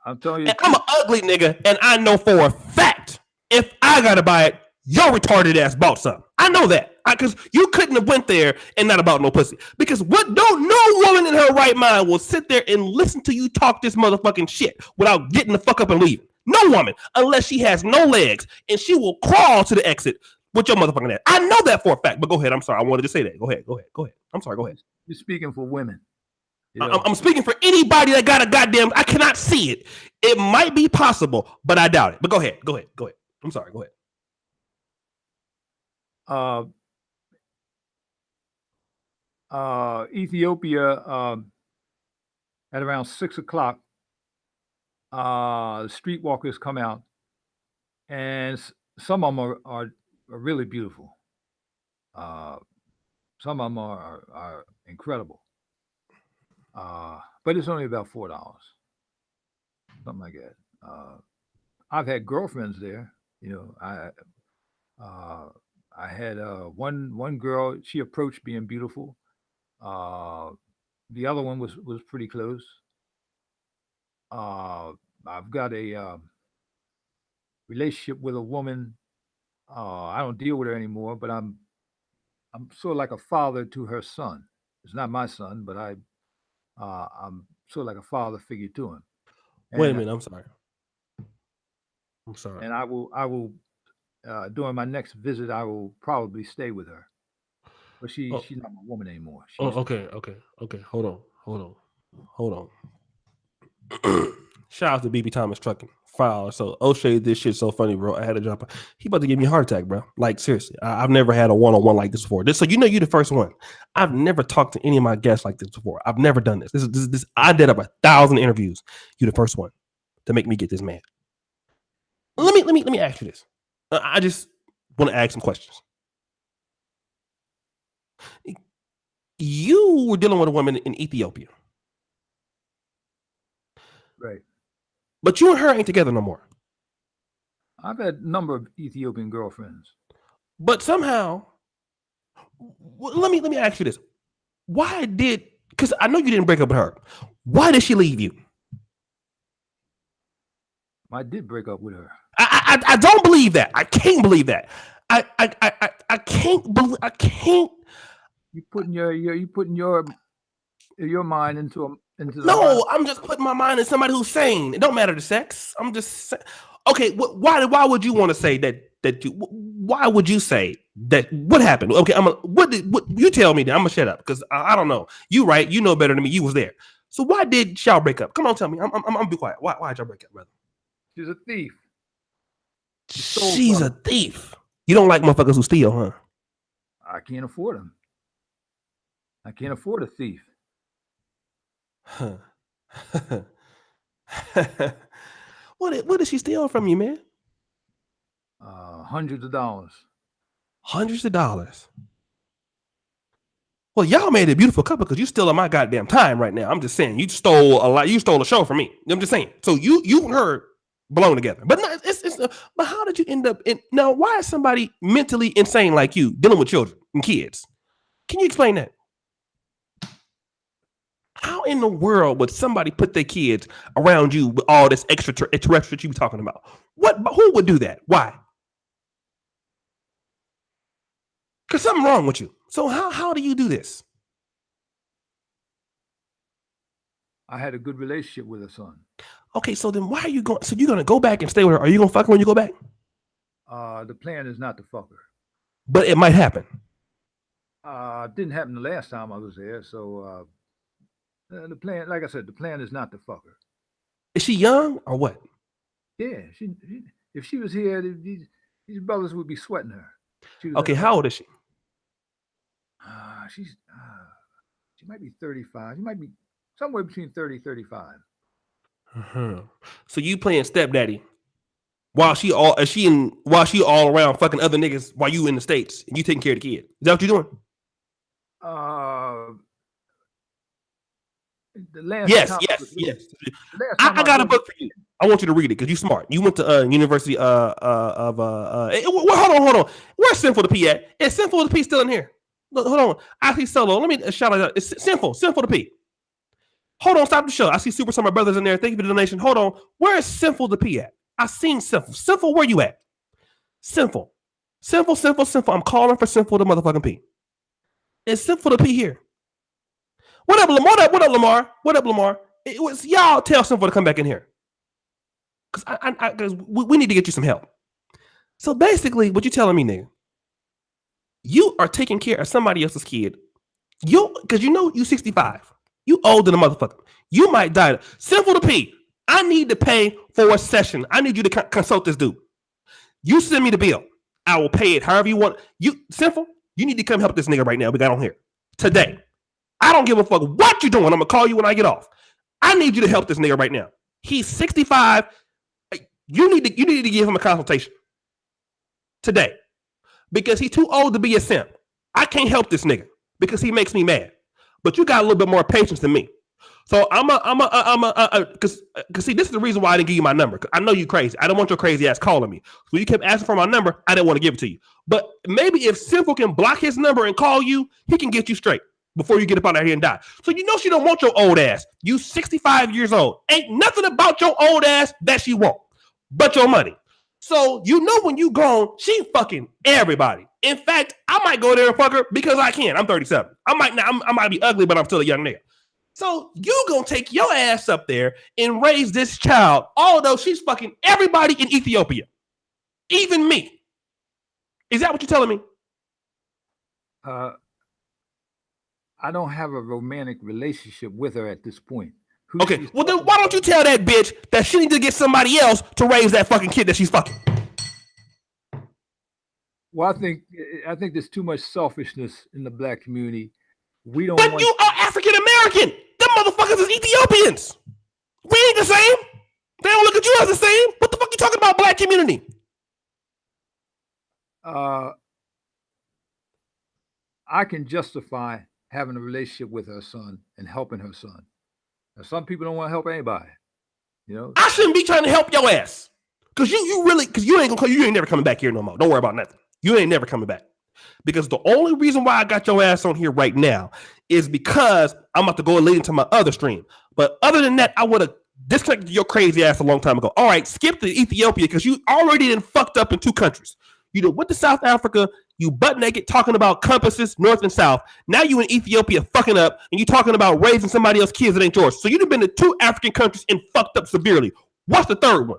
I'm telling you. And I'm an ugly nigga, and I know for a fact if I gotta buy it, your retarded ass bought some. I know that. Because you couldn't have went there and not about no pussy. Because no woman in her right mind will sit there and listen to you talk this motherfucking shit without getting the fuck up and leaving. No woman, unless she has no legs, and she will crawl to the exit with your motherfucking ass. I know that for a fact, but go ahead. I'm sorry. I wanted to say that. Go ahead. I'm sorry. Go ahead. You're speaking for women. I'm speaking for anybody that got a goddamn, I cannot see it. It might be possible, but I doubt it. But go ahead. I'm sorry. Go ahead. Ethiopia, at around 6:00, the streetwalkers come out, and some of them are really beautiful. Some of them are incredible. But it's only about $4, something like that. I've had girlfriends there. I had one girl. She approached being beautiful. The other one was pretty close. I've got a relationship with a woman. I don't deal with her anymore, but I'm sort of like a father to her son. It's not my son, but I'm sort of like a father figure to him. Wait a minute. I'm sorry. And I will during my next visit, I will probably stay with her. But she's not my woman anymore. Okay. Hold on. Shout out to BB Thomas Trucking. File. So O'Shea, this shit's so funny, bro. I had to jump. He about to give me a heart attack, bro. Like seriously, I've never had a one-on-one like this before. So you're the first one. I've never talked to any of my guests like this before. I've never done this. This. I did up 1,000 interviews. You're the first one to make me get this mad. Let me ask you this. I just want to ask some questions. You were dealing with a woman in Ethiopia, right? But you and her ain't together no more. I've had a number of Ethiopian girlfriends. But somehow, let me ask you this. Because I know you didn't break up with her. Why did she leave you? I did break up with her. I don't believe that. I can't believe that. I can't. You putting your mind into no, I'm just putting my mind in somebody who's sane. It don't matter the sex. I'm just okay. Why would you want to say that? Why would you say that? What happened? Okay, what you tell me? Then I'm gonna shut up because I don't know. You right? You know better than me. You was there. So why did y'all break up? Come on, tell me. I'm be quiet. Why did y'all break up, brother? She's a thief. She stole She's from a me. thief. You don't like motherfuckers who steal, huh? I can't afford them. I can't afford a thief. Huh. What did she steal from you, man? Hundreds of dollars. Hundreds of dollars. Well, y'all made a beautiful couple because you still on my goddamn time right now. I'm just saying, you stole a lot. You stole a show from me. I'm just saying. So you and her belong together. But no, but how did you end up in now? Why is somebody mentally insane like you dealing with children and kids? Can you explain that? How in the world would somebody put their kids around you with all this extraterrestrial you be talking about? Who would do that? Why? Because something wrong with you. So how do you do this? I had a good relationship with her son. Okay, so then why are you going? So you're gonna go back and stay with her? Are you gonna fuck her when you go back? The plan is not to fuck her. But it might happen. Didn't happen the last time I was there, so the plan, like I said, the plan is not to fuck her. Is she young or what? Yeah, if she was here, these brothers would be sweating her. Okay, how old is she? She might be 35. She might be somewhere between 30 35. So you playing stepdaddy while she all around fucking other niggas while you in the States and you taking care of the kid. Is that what you're doing? The last Yes. The last I time got a book for you. I want you to read it because you smart. You went to University hold on. Where's Sinful the P at? Is Sinful the P still in here? Look, hold on. I see Solo. Let me shout out. It's Sinful the P. Hold on, stop the show. I see Super Summer Brothers in there. Thank you for the donation. Hold on. Where is Sinful the P at? I seen Sinful. Sinful, where you at? Sinful. I'm calling for Sinful the motherfucking P. Is Sinful the P here? What up, Lamar? What up, Lamar? It was y'all tell Sinful to come back in here. Because we need to get you some help. So basically, what you telling me, nigga? You are taking care of somebody else's kid. Because you 65. You older than a motherfucker. You might die. Sinful to P. I need to pay for a session. I need you to consult this dude. You send me the bill. I will pay it however you want. Sinful, you need to come help this nigga right now. We got on here. Today. I don't give a fuck what you're doing. I'm going to call you when I get off. I need you to help this nigga right now. He's 65. You need to give him a consultation. Today. Because he's too old to be a simp. I can't help this nigga because he makes me mad. But you got a little bit more patience than me. So because see, this is the reason why I didn't give you my number. I know you crazy. I don't want your crazy ass calling me. So you kept asking for my number. I didn't want to give it to you. But maybe if Simple can block his number and call you, he can get you straight before you get up out of here and die. So she don't want your old ass. You 65 years old. Ain't nothing about your old ass that she want but your money. So when you gone, she fucking everybody. In fact, I might go there and fuck her because I can. I'm 37. I might be ugly, but I'm still a young nigga. So you gonna take your ass up there and raise this child, although she's fucking everybody in Ethiopia, even me. Is that what you're telling me? I don't have a romantic relationship with her at this point. Okay, well then why don't you tell that bitch that she needs to get somebody else to raise that fucking kid that she's fucking? Well, I think there's too much selfishness in the black community. We don't. But you are African American. Them motherfuckers is Ethiopians. We ain't the same. They don't look at you as the same. What the fuck you talking about, black community? I can justify having a relationship with her son and helping her son. Now, some people don't want to help anybody. I shouldn't be trying to help your ass. Because you ain't never coming back here no more. Don't worry about nothing. You ain't never coming back. Because the only reason why I got your ass on here right now is because I'm about to go and lead into my other stream. But other than that, I would have disconnected your crazy ass a long time ago. All right, skip to Ethiopia because you already done fucked up in 2 countries. You went to South Africa, you butt naked talking about compasses, north and south. Now you in Ethiopia fucking up and you talking about raising somebody else's kids that ain't yours. So you've been to 2 African countries and fucked up severely. What's the third one?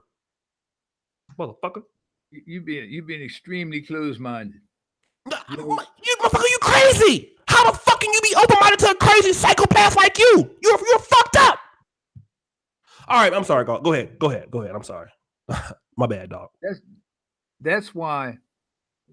Motherfucker. You've been extremely closed-minded. You crazy. How the fuck can you be open-minded to a crazy psychopath like you? You're fucked up. All right, I'm sorry. Go ahead. I'm sorry. My bad, dog. That's why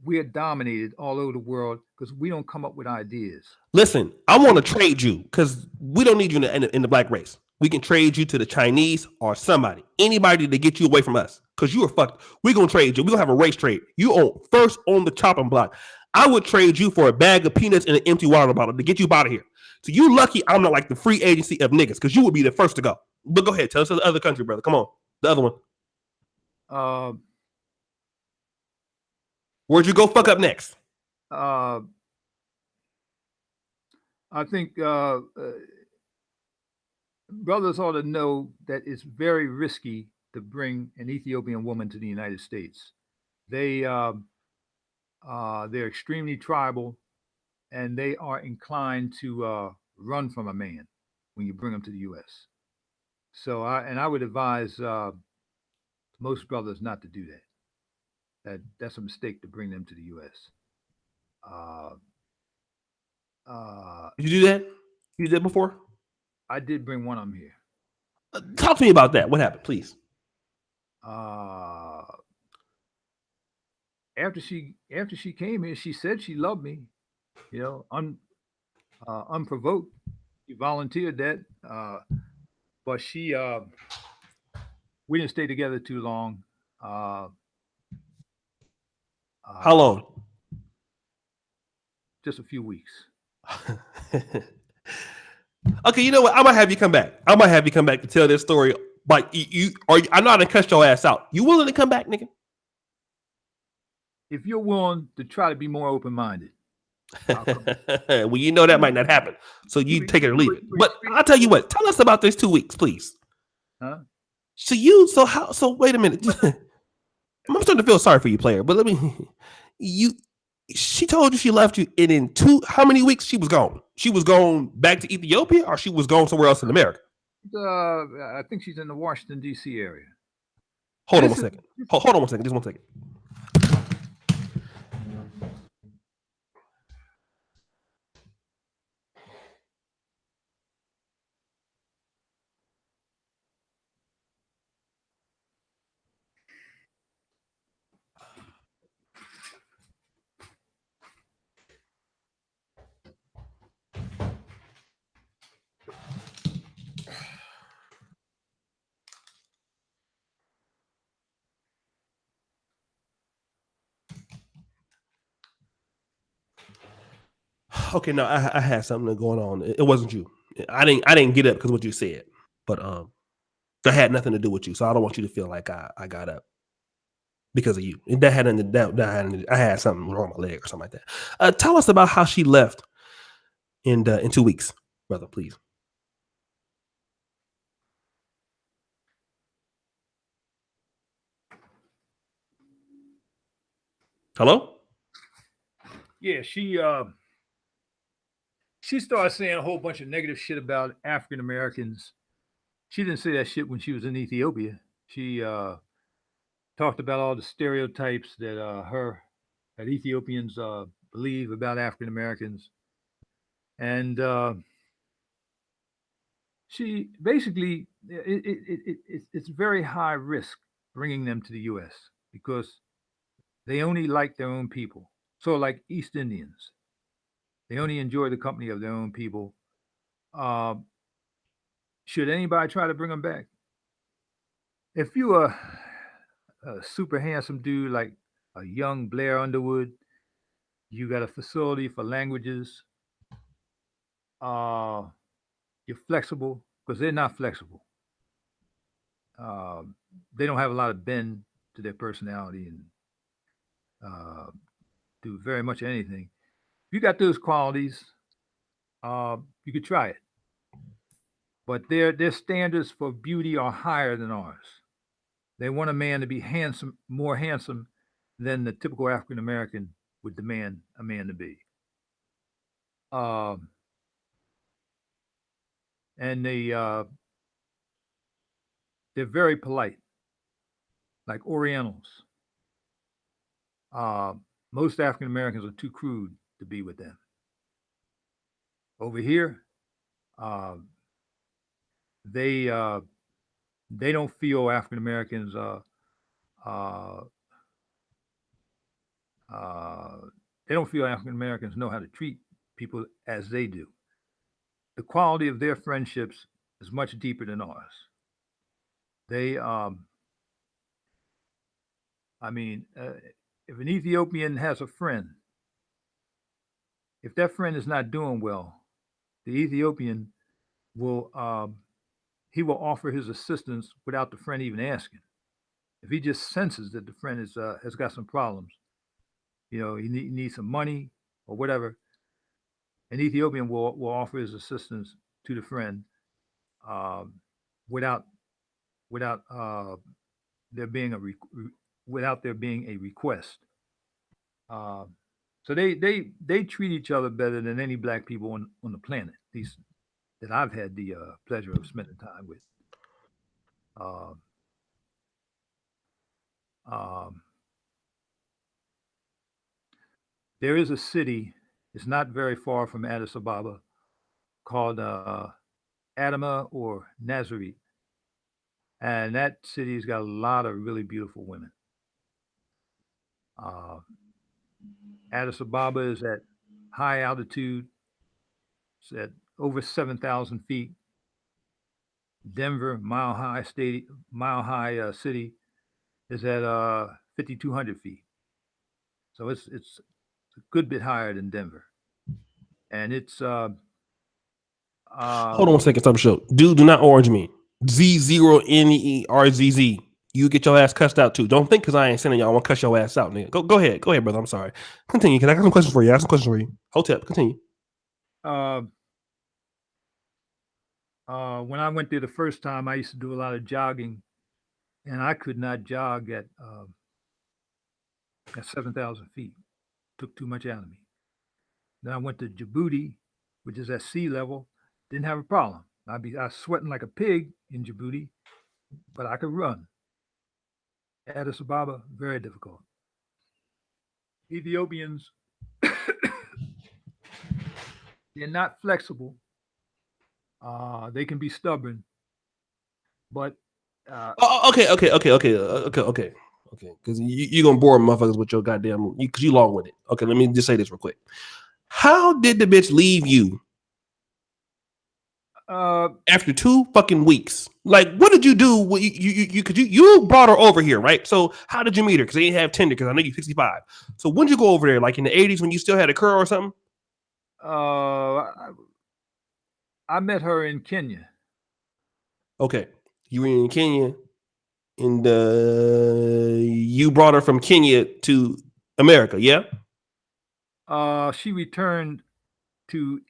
we're dominated all over the world because we don't come up with ideas. Listen, I want to trade you because we don't need you in the black race. We can trade you to the Chinese or somebody, anybody to get you away from us because you are fucked. We're going to trade you. We're going to have a race trade. You own first on the chopping block. I would trade you for a bag of peanuts and an empty water bottle to get you out of here. So you lucky I'm not like the free agency of niggas because you would be the first to go. But go ahead. Tell us the other country, brother. Come on. The other one. Uh, Where'd you go fuck up next? uh, I think brothers ought to know that it's very risky to bring an Ethiopian woman to the United States. They they're extremely tribal, and they are inclined to run from a man when you bring them to the U.S. So I would advise most brothers not to do that. That's a mistake to bring them to the U.S. Uh, Did you do that? You did that before? I did bring one of them here. Talk to me about that. What happened, please? After she came here, she said she loved me. You know, unprovoked. She volunteered that, but she we didn't stay together too long. How long? Just a few weeks. Okay, you know what? I might have you come back. I might have you come back to tell this story. Like I know I done cut your ass out. You willing to come back, nigga? If you're willing to try to be more open minded. Well, you know that might not happen. So you take it or leave it. But I'll tell you what, tell us about this 2 weeks, please. Huh? So wait a minute. I'm starting to feel sorry for you, player, but she told you she left you, and in how many weeks she was gone? She was gone back to Ethiopia, or she was gone somewhere else in America? I think she's in the Washington, D.C. area. Hold on one second. Hold on one second. Just 1 second. Okay, no, I had something going on. It wasn't you. I didn't get up because of what you said, but that had nothing to do with you. So I don't want you to feel like I got up because of you. That had nothing. I had something wrong with my leg or something like that. Tell us about how she left in 2 weeks, brother, please. Hello? Yeah, she started saying a whole bunch of negative shit about African Americans. She didn't say that shit when she was in Ethiopia. She talked about all the stereotypes that Ethiopians believe about African Americans, and she basically it's very high risk bringing them to the U.S. because they only like their own people. So like East Indians, they only enjoy the company of their own people. Uh, should anybody try to bring them back? If you are a super handsome dude like a young Blair Underwood, you got a facility for languages. Uh, you're flexible because they're not flexible. Uh, they don't have a lot of bend to their personality and uh, do very much anything. If you got those qualities, you could try it. But their standards for beauty are higher than ours. They want a man to be handsome, more handsome than the typical African American would demand a man to be. Um, and they're very polite, like Orientals. Uh, most African Americans are too crude to be with them. Over here, uh, they uh, they don't feel African Americans uh, uh, they don't feel African Americans know how to treat people as they do. The quality of their friendships is much deeper than ours. They, I mean, if an Ethiopian has a friend, if that friend is not doing well, the Ethiopian will he will offer his assistance without the friend even asking. If he just senses that the friend is has got some problems, he needs some money or whatever, an Ethiopian will offer his assistance to the friend um, without without there being a without there being a request. Uh, so they treat each other better than any black people on the planet. These that I've had the pleasure of spending time with. Um, um, there is a city. It's not very far from Addis Ababa called Adama or Nazareth, and that city's got a lot of really beautiful women. Uh, Addis Ababa is at high altitude. It's at over 7,000 feet. Denver, mile high city, is at 5,200 feet. So it's a good bit higher than Denver, and it's Hold on um, 1 second, stop the show. Dude, do not orange me. Z0NERZZ. You get your ass cussed out too. Don't think because I ain't sending y'all, I want to cuss your ass out, nigga. Go ahead. Go ahead, brother. I'm sorry. Continue. Can I got some questions for you? I got some questions for you. Hotep, continue. uh, when I went there the first time, I used to do a lot of jogging, and I could not jog at 7,000 feet. Took too much out of me. Then I went to Djibouti, which is at sea level. Didn't have a problem. I was sweating like a pig in Djibouti, but I could run. Addis Ababa, very difficult. Ethiopians, they're not flexible. They can be stubborn, but uh, Okay. Because you're going to bore motherfuckers with your goddamn, because you long with it. Okay, let me just say this real quick. How did the bitch leave you uh, after 2 fucking weeks? Like, what did you do? You brought her over here, right? So how did you meet her? Because they didn't have Tinder. Because I know you're 65. So when did you go over there? Like in the 80s when you still had a curl or something? I, I met her in Kenya. Okay, you were in Kenya, and you brought her from Kenya to America. Yeah. She returned to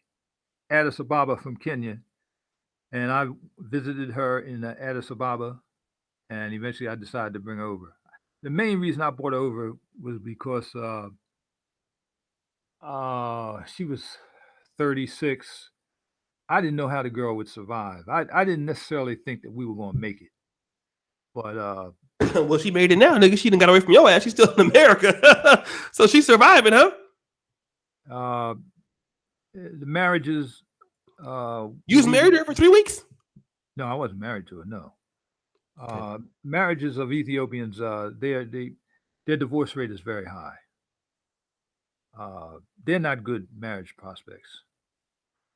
Addis Ababa from Kenya, and I visited her in Addis Ababa, and eventually I decided to bring her over. The main reason I brought her over was because she was 36. I didn't know how the girl would survive. I didn't necessarily think that we were going to make it, but Well, she made it now, nigga. She didn't got away from your ass. She's still in America, so she's surviving, huh? uh, the marriages You was with married to her for 3 weeks. no, I wasn't married to her. No, Okay. marriages of Ethiopians, their divorce rate is very high. They're not good marriage prospects.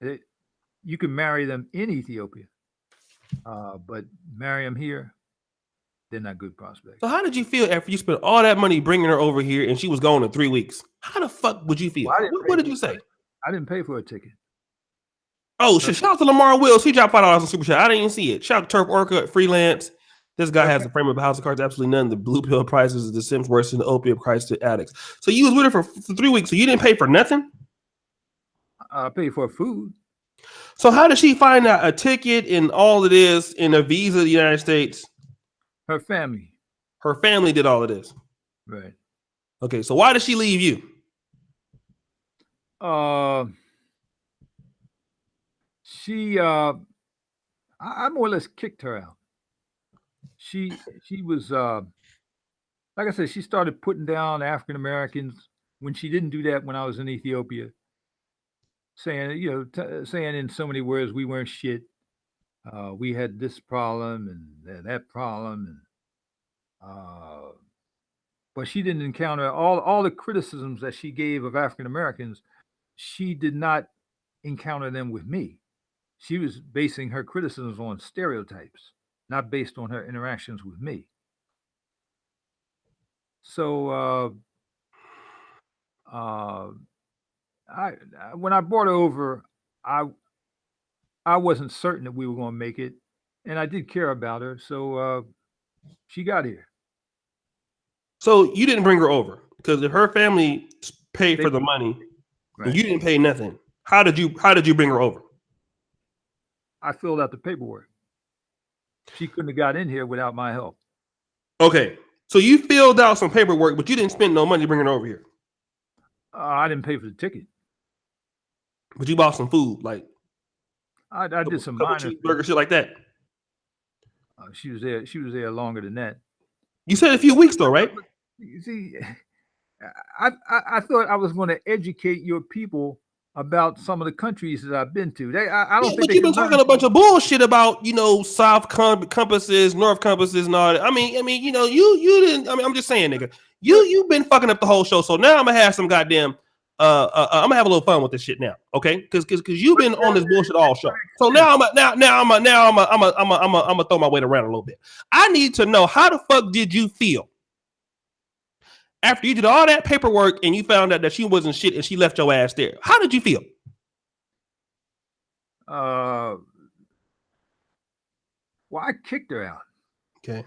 They, you can marry them in Ethiopia, but marry them here, they're not good So prospects. how did you feel after you spent all that money bringing her over here and she was gone in 3 weeks? How the fuck would you feel? Well, I didn't What pay did for. you say? I didn't pay for a ticket. Oh Her, shit! Shout out to Lamar Wills. He dropped $5 on Super Chat. I didn't even see it. Shout out to Turf Orca freelance. This guy her has a frame of a house of cards. Absolutely none. The blue pill prices, the Sims worse than the opiate price to addicts. So you was with her for 3 weeks. So you didn't pay for nothing. paid for food. So how did she find out a ticket and all of this and a visa to the United States? Her family, Her family did all of this. right? Okay, so why did she leave you? Uh, she, I more or less kicked her out. She was like I said, she started putting down African Americans when she didn't do that when I was in Ethiopia, saying saying in so many words we weren't shit. We had this problem and that problem, Uh, but she didn't encounter all the criticisms that she gave of African Americans. She did not encounter them with me. She was basing her criticisms on stereotypes, not based on her interactions with me. So uh, when I brought her over, I I wasn't certain that we were going to make it, and I did care about her, so she got here. So you didn't bring her over because if her family paid They for the money and right. you didn't pay nothing, how did you bring her over? I filled out the paperwork. She couldn't have got in here without my help. Okay, so you filled out some paperwork, but you didn't spend no money bringing her over here. I didn't pay for the ticket. But you bought some food, like I a did some couple minor cheeseburgers, things. shit like that. She was there. She was there longer than that. You said a few weeks though, right? You see, I thought I was going to educate your people about some of the countries that I've been to. I Yeah, don't think but they you've been can talking learn a from. bunch of bullshit about south compasses, north compasses, and all that. I mean, you didn't. I mean, I'm just saying, nigga, But you've been fucking up the whole show. So now I'm gonna have some goddamn. I'm gonna have a little fun with this shit now, okay? Because you've been on this bullshit all show. So extent, I'm gonna throw my weight around a little bit. I need to know how the fuck did you feel after you did all that paperwork and you found out that she wasn't shit and she left your ass there? How did you feel? uh, well, I kicked her out Okay.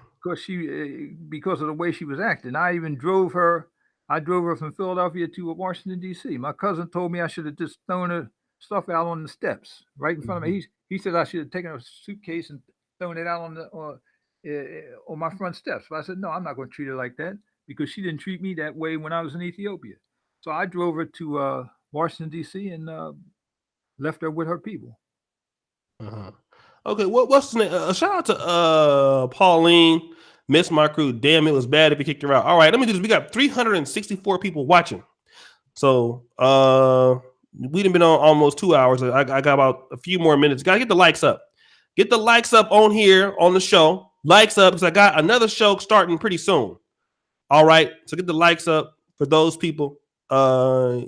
because of the way she was acting. I even drove her. I drove her from Philadelphia to Washington D.C. My cousin told me I should have just thrown her stuff out on the steps right in front of me. Mhm. He said I should have taken a suitcase and thrown it out on my front steps. But I said no, I'm not going to treat her like that because she didn't treat me that way when I was in Ethiopia. So I drove her to Washington D.C. and left her with her people. Uh-huh. Okay, what's the name? Shout out to Pauline, Miss My Crew. Damn, it was bad if you kicked her out. All right, let me do this. We got 364 people watching. So we done been on almost 2 hours. I got about a few more minutes. Gotta get the likes up. Get the likes up on here on the show. Likes up because I got another show starting pretty soon. All right. So get the likes up for those people. I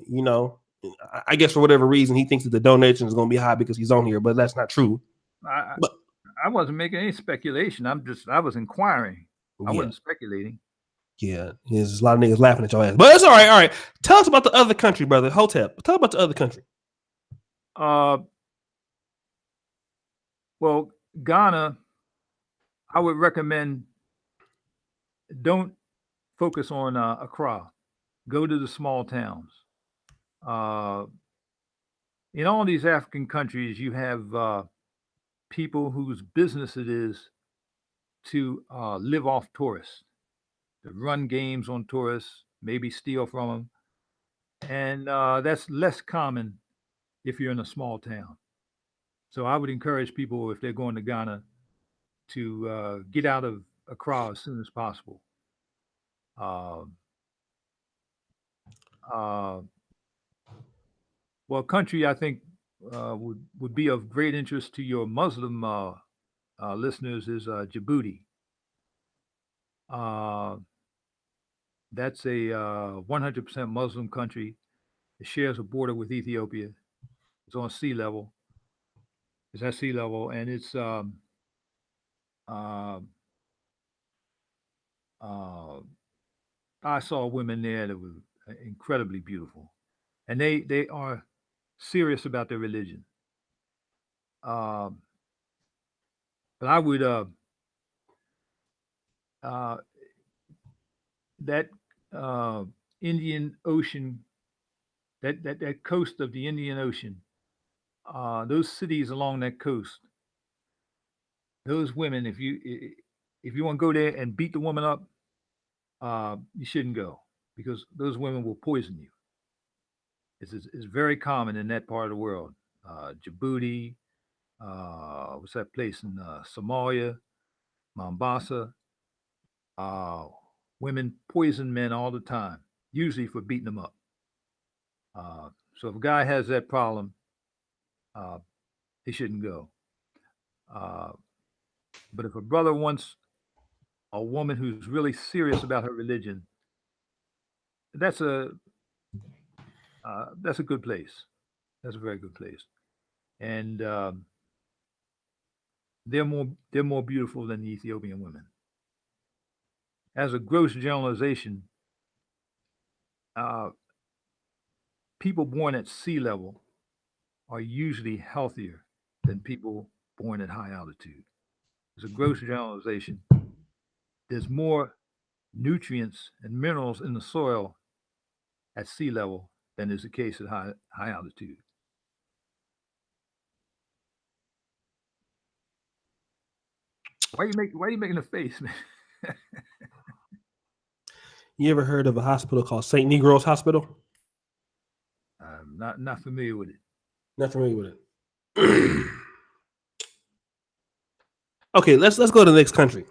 guess for whatever reason he thinks that the donation is gonna be high because he's on here, but that's not true. I But I wasn't making any speculation. I was inquiring. I yeah, wasn't speculating. yeah. There's a lot of niggas laughing at your ass. But it's all right, all right. Tell us about the other country, brother. Hotep. Tell about the other country. Uh, well, Ghana, I would recommend don't focus on Accra. Go to the small towns. Uh, in all these African countries, you have people whose business it is to live off tourists, to run games on tourists, maybe steal from them, and that's less common if you're in a small town. So I would encourage people if they're going to Ghana to get out of Accra as soon as possible. Uh, uh, well, country I think would be of great interest to your Muslim listeners is Djibouti. Uh, that's a 100% Muslim country. It shares a border with Ethiopia. It's on sea level. It's at sea level, and it's uh, uh, I saw women there that were incredibly beautiful, and they are serious about their religion. Um, but I would uh, that uh, Indian Ocean, that coast of the Indian Ocean, those cities along that coast, those women, if you want to go there and beat the woman up, you shouldn't go because those women will poison you. It's very common in that part of the world. Djibouti, what's that place in Somalia, Mombasa. Uh, Women poison men all the time, usually for beating them up. So if a guy has that problem, uh, he shouldn't go. Uh, but if a brother wants a woman who's really serious about her religion, that's a good place. That's a very good place, and they're more beautiful than the Ethiopian women. As a gross generalization, uh, people born at sea level are usually healthier than people born at high altitude. It's a gross generalization. There's more nutrients and minerals in the soil at sea level than is the case at high altitude. Why are you making a face, man? You ever heard of a hospital called St. Negro's Hospital? I'm not familiar with it. Not familiar with it. Okay, let's go to the next country.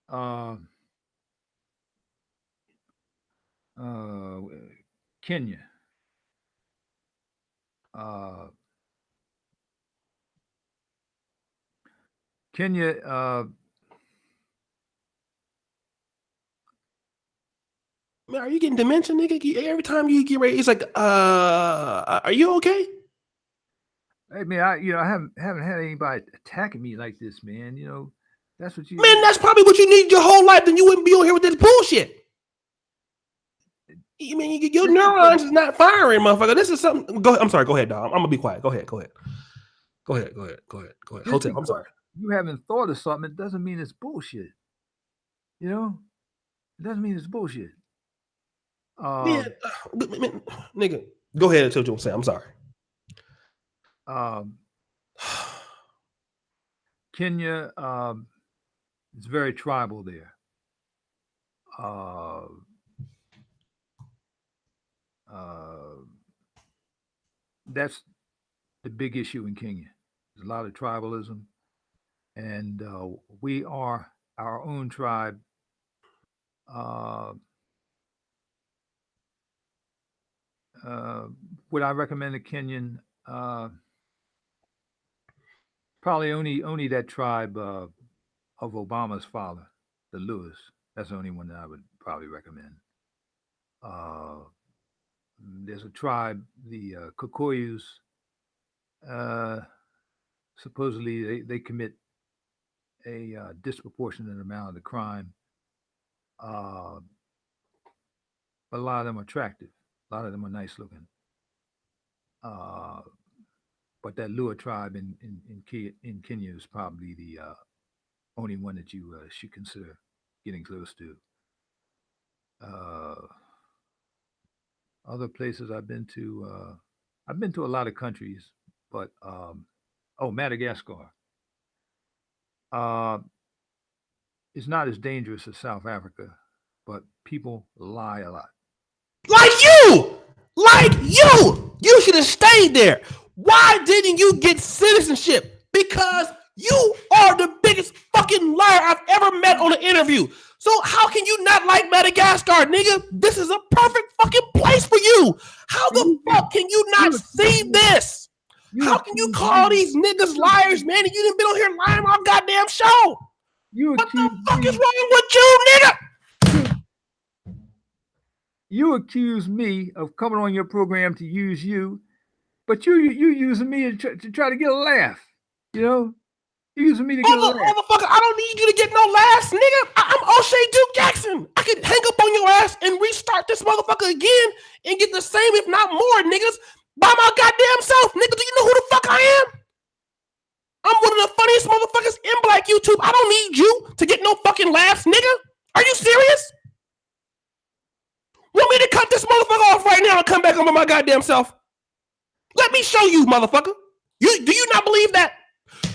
Um, Kenya. Kenya. Man, are you getting dementia, nigga? Every time you get ready, it's like, are you okay? Hey man, I haven't had anybody attacking me like this, man. That's what you. Man, that's probably what you need your whole life. Then you wouldn't be on here with this bullshit. I mean, your neurons is not firing, motherfucker. This is something. Go ahead. I'm sorry. Go ahead, dog. I'm gonna be quiet. Go ahead. Hotel. I'm sorry. You haven't thought of something. It doesn't mean it's bullshit. It doesn't mean it's bullshit. Man, nigga, go ahead and tell what you're saying. I'm sorry. Kenya, it's very tribal there. That's the big issue in Kenya. There's a lot of tribalism, and we are our own tribe. Would I recommend a Kenyan? Probably only that tribe of Obama's father, the Lewis. That's the only one that I would probably recommend. There's a tribe, the Kikoyus. Supposedly, they commit a disproportionate amount of the crime. But a lot of them are attractive. A lot of them are nice looking. But that Lua tribe in Kenya is probably the only one that you should consider getting close to. Other places I've been to a lot of countries, but Madagascar. It's not as dangerous as South Africa, but people lie a lot. Like you should have stayed there. Why didn't you get citizenship? Because you are the biggest fucking liar I've ever met on an interview. So how can you not like Madagascar, nigga? This is a perfect fucking place for you. How the fuck can you not see this? How can you call these niggas liars, man? And you didn't been on here lying on our goddamn show. What the fuck is wrong with you, nigga? You accuse me of coming on your program to use you, but you using me to try to get a laugh. You using me to get a laugh. Motherfucker, I don't need you to get no laughs, nigga. I'm O'Shea Duke Jackson. I could hang up on your ass and restart this motherfucker again and get the same, if not more, niggas, by my goddamn self. Nigga, do you know who the fuck I am? I'm one of the funniest motherfuckers in Black YouTube. I don't need you to get no fucking laughs, nigga. Are you serious? Want me to cut this motherfucker off right now and come back on by my goddamn self? Let me show you, motherfucker. Do you not believe that?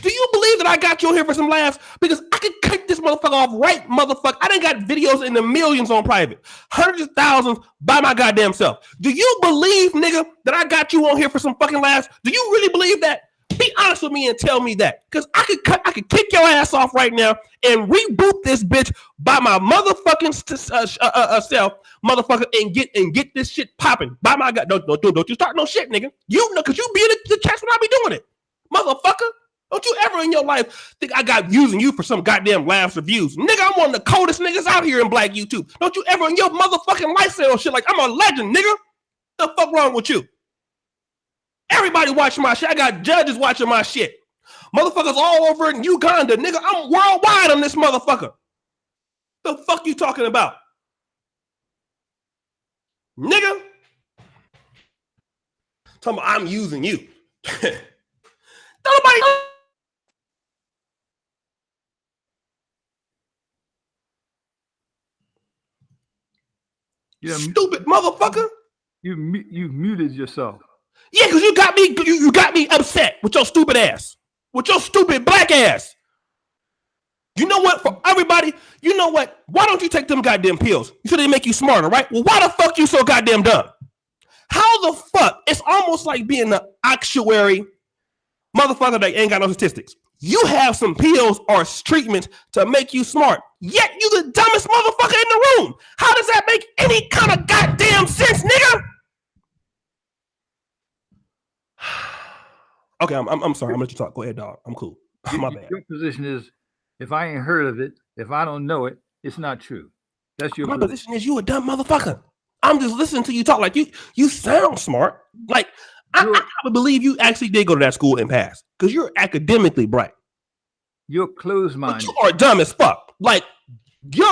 Do you believe that I got you here for some laughs? Because I could cut this motherfucker off right, motherfucker. I done got videos in the millions on private. Hundreds of thousands by my goddamn self. Do you believe, nigga, that I got you on here for some fucking laughs? Do you really believe that? Be honest with me and tell me that. Because I could kick your ass off right now and reboot this bitch by my motherfucking self, motherfucker, and get this shit popping. By my god, don't you start no shit, nigga. You know, because you be in the chest when I be doing it, motherfucker. Don't you ever in your life think I got using you for some goddamn laughs or views. Nigga, I'm one of the coldest niggas out here in black YouTube. Don't you ever in your motherfucking life say shit like I'm a legend, nigga. The fuck wrong with you? Everybody watching my shit. I got judges watching my shit. Motherfuckers all over in Uganda, nigga. I'm worldwide on this motherfucker. The fuck you talking about? Nigga. Talking about I'm using you. Nobody. Stupid motherfucker. You muted yourself. Yeah, because you got me upset with your stupid ass. With your stupid black ass. You know what? For everybody, you know what? Why don't you take them goddamn pills? You said they make you smarter, right? Well, why the fuck you so goddamn dumb? How the fuck? It's almost like being an actuary motherfucker that ain't got no statistics. You have some pills or treatments to make you smart, yet you the dumbest motherfucker in the room. How does that make any kind of goddamn sense, nigga? Okay, I'm sorry. I'm gonna let you talk. Go ahead, dog. I'm cool. My bad. Your position is, if I ain't heard of it, if I don't know it, it's not true. That's your position. My position is you a dumb motherfucker. I'm just listening to you talk like you sound smart. Like I would believe you actually did go to that school and pass because you're academically bright. You're closed-minded. But you are dumb as fuck. Like you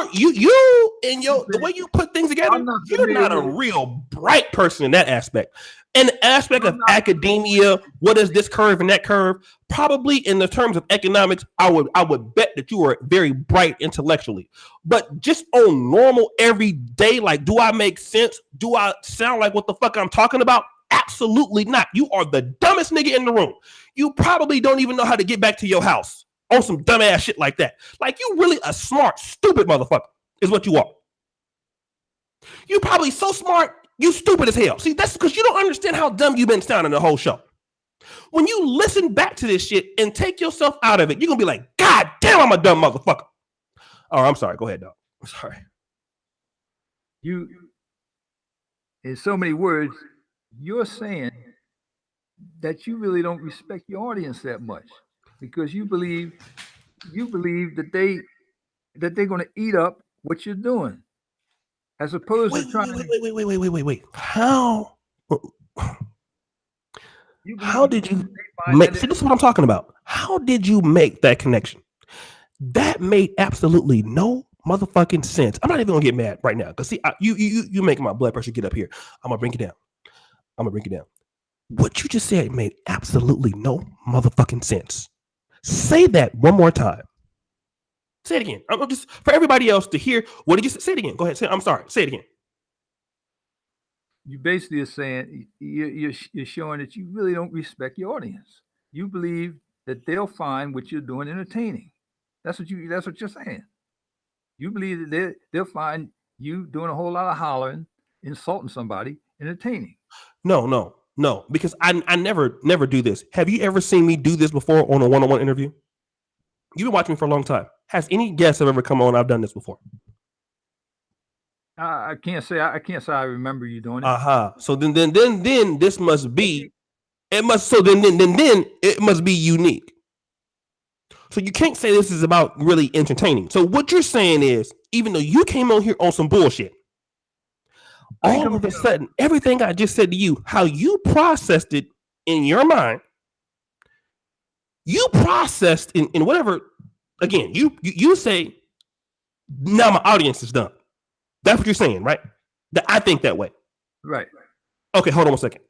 and the way you put things together, you're not a real bright person in that aspect. In the aspect of academia, what is this curve and that curve? Probably in the terms of economics, I would bet that you are very bright intellectually. But just on normal everyday, like, do I make sense? Do I sound like what the fuck I'm talking about? Absolutely not. You are the dumbest nigga in the room. You probably don't even know how to get back to your house on some dumbass shit like that. Like, you really a smart, stupid motherfucker is what you are. You probably so smart, you stupid as hell. See, that's because you don't understand how dumb you've been sounding the whole show. When you listen back to this shit and take yourself out of it, you're going to be like, God damn, I'm a dumb motherfucker. Oh, I'm sorry. Go ahead, dog. I'm sorry. You, in so many words, you're saying that you really don't respect your audience that much because you believe that they're going to eat up what you're doing, as opposed to trying. Wait. How did you make? See, this is what I'm talking about. How did you make that connection? That made absolutely no motherfucking sense. I'm not even gonna get mad right now because see, you making my blood pressure get up here. I'm gonna bring it down. What you just said made absolutely no motherfucking sense. Say that one more time. Say it again. I'm just for everybody else to hear. What did you say? Say it again. Go ahead. I'm sorry. Say it again. You basically are saying you're showing that you really don't respect your audience. You believe that they'll find what you're doing entertaining. That's what you're saying. You believe that they'll find you doing a whole lot of hollering, insulting somebody, entertaining. No. Because I never do this. Have you ever seen me do this before on a one-on-one interview? You've been watching me for a long time. Has any guest ever come on? I've done this before. I can't say I remember you doing it. So then this must be. It must. So then it must be unique. So you can't say this is about really entertaining. So what you're saying is, even though you came on here on some bullshit, all of a sudden, everything I just said to you, how you processed it in your mind, you processed in whatever. Again, you say, now my audience is done. That's what you're saying, right? That I think that way. Right. Okay, hold on one second.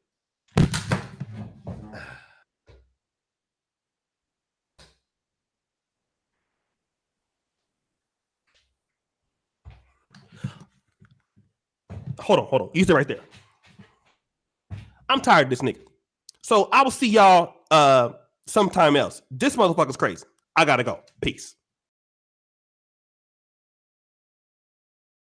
Hold on. You stay right there. I'm tired of this nigga. So I will see y'all sometime else. This motherfucker's crazy. I gotta go. Peace.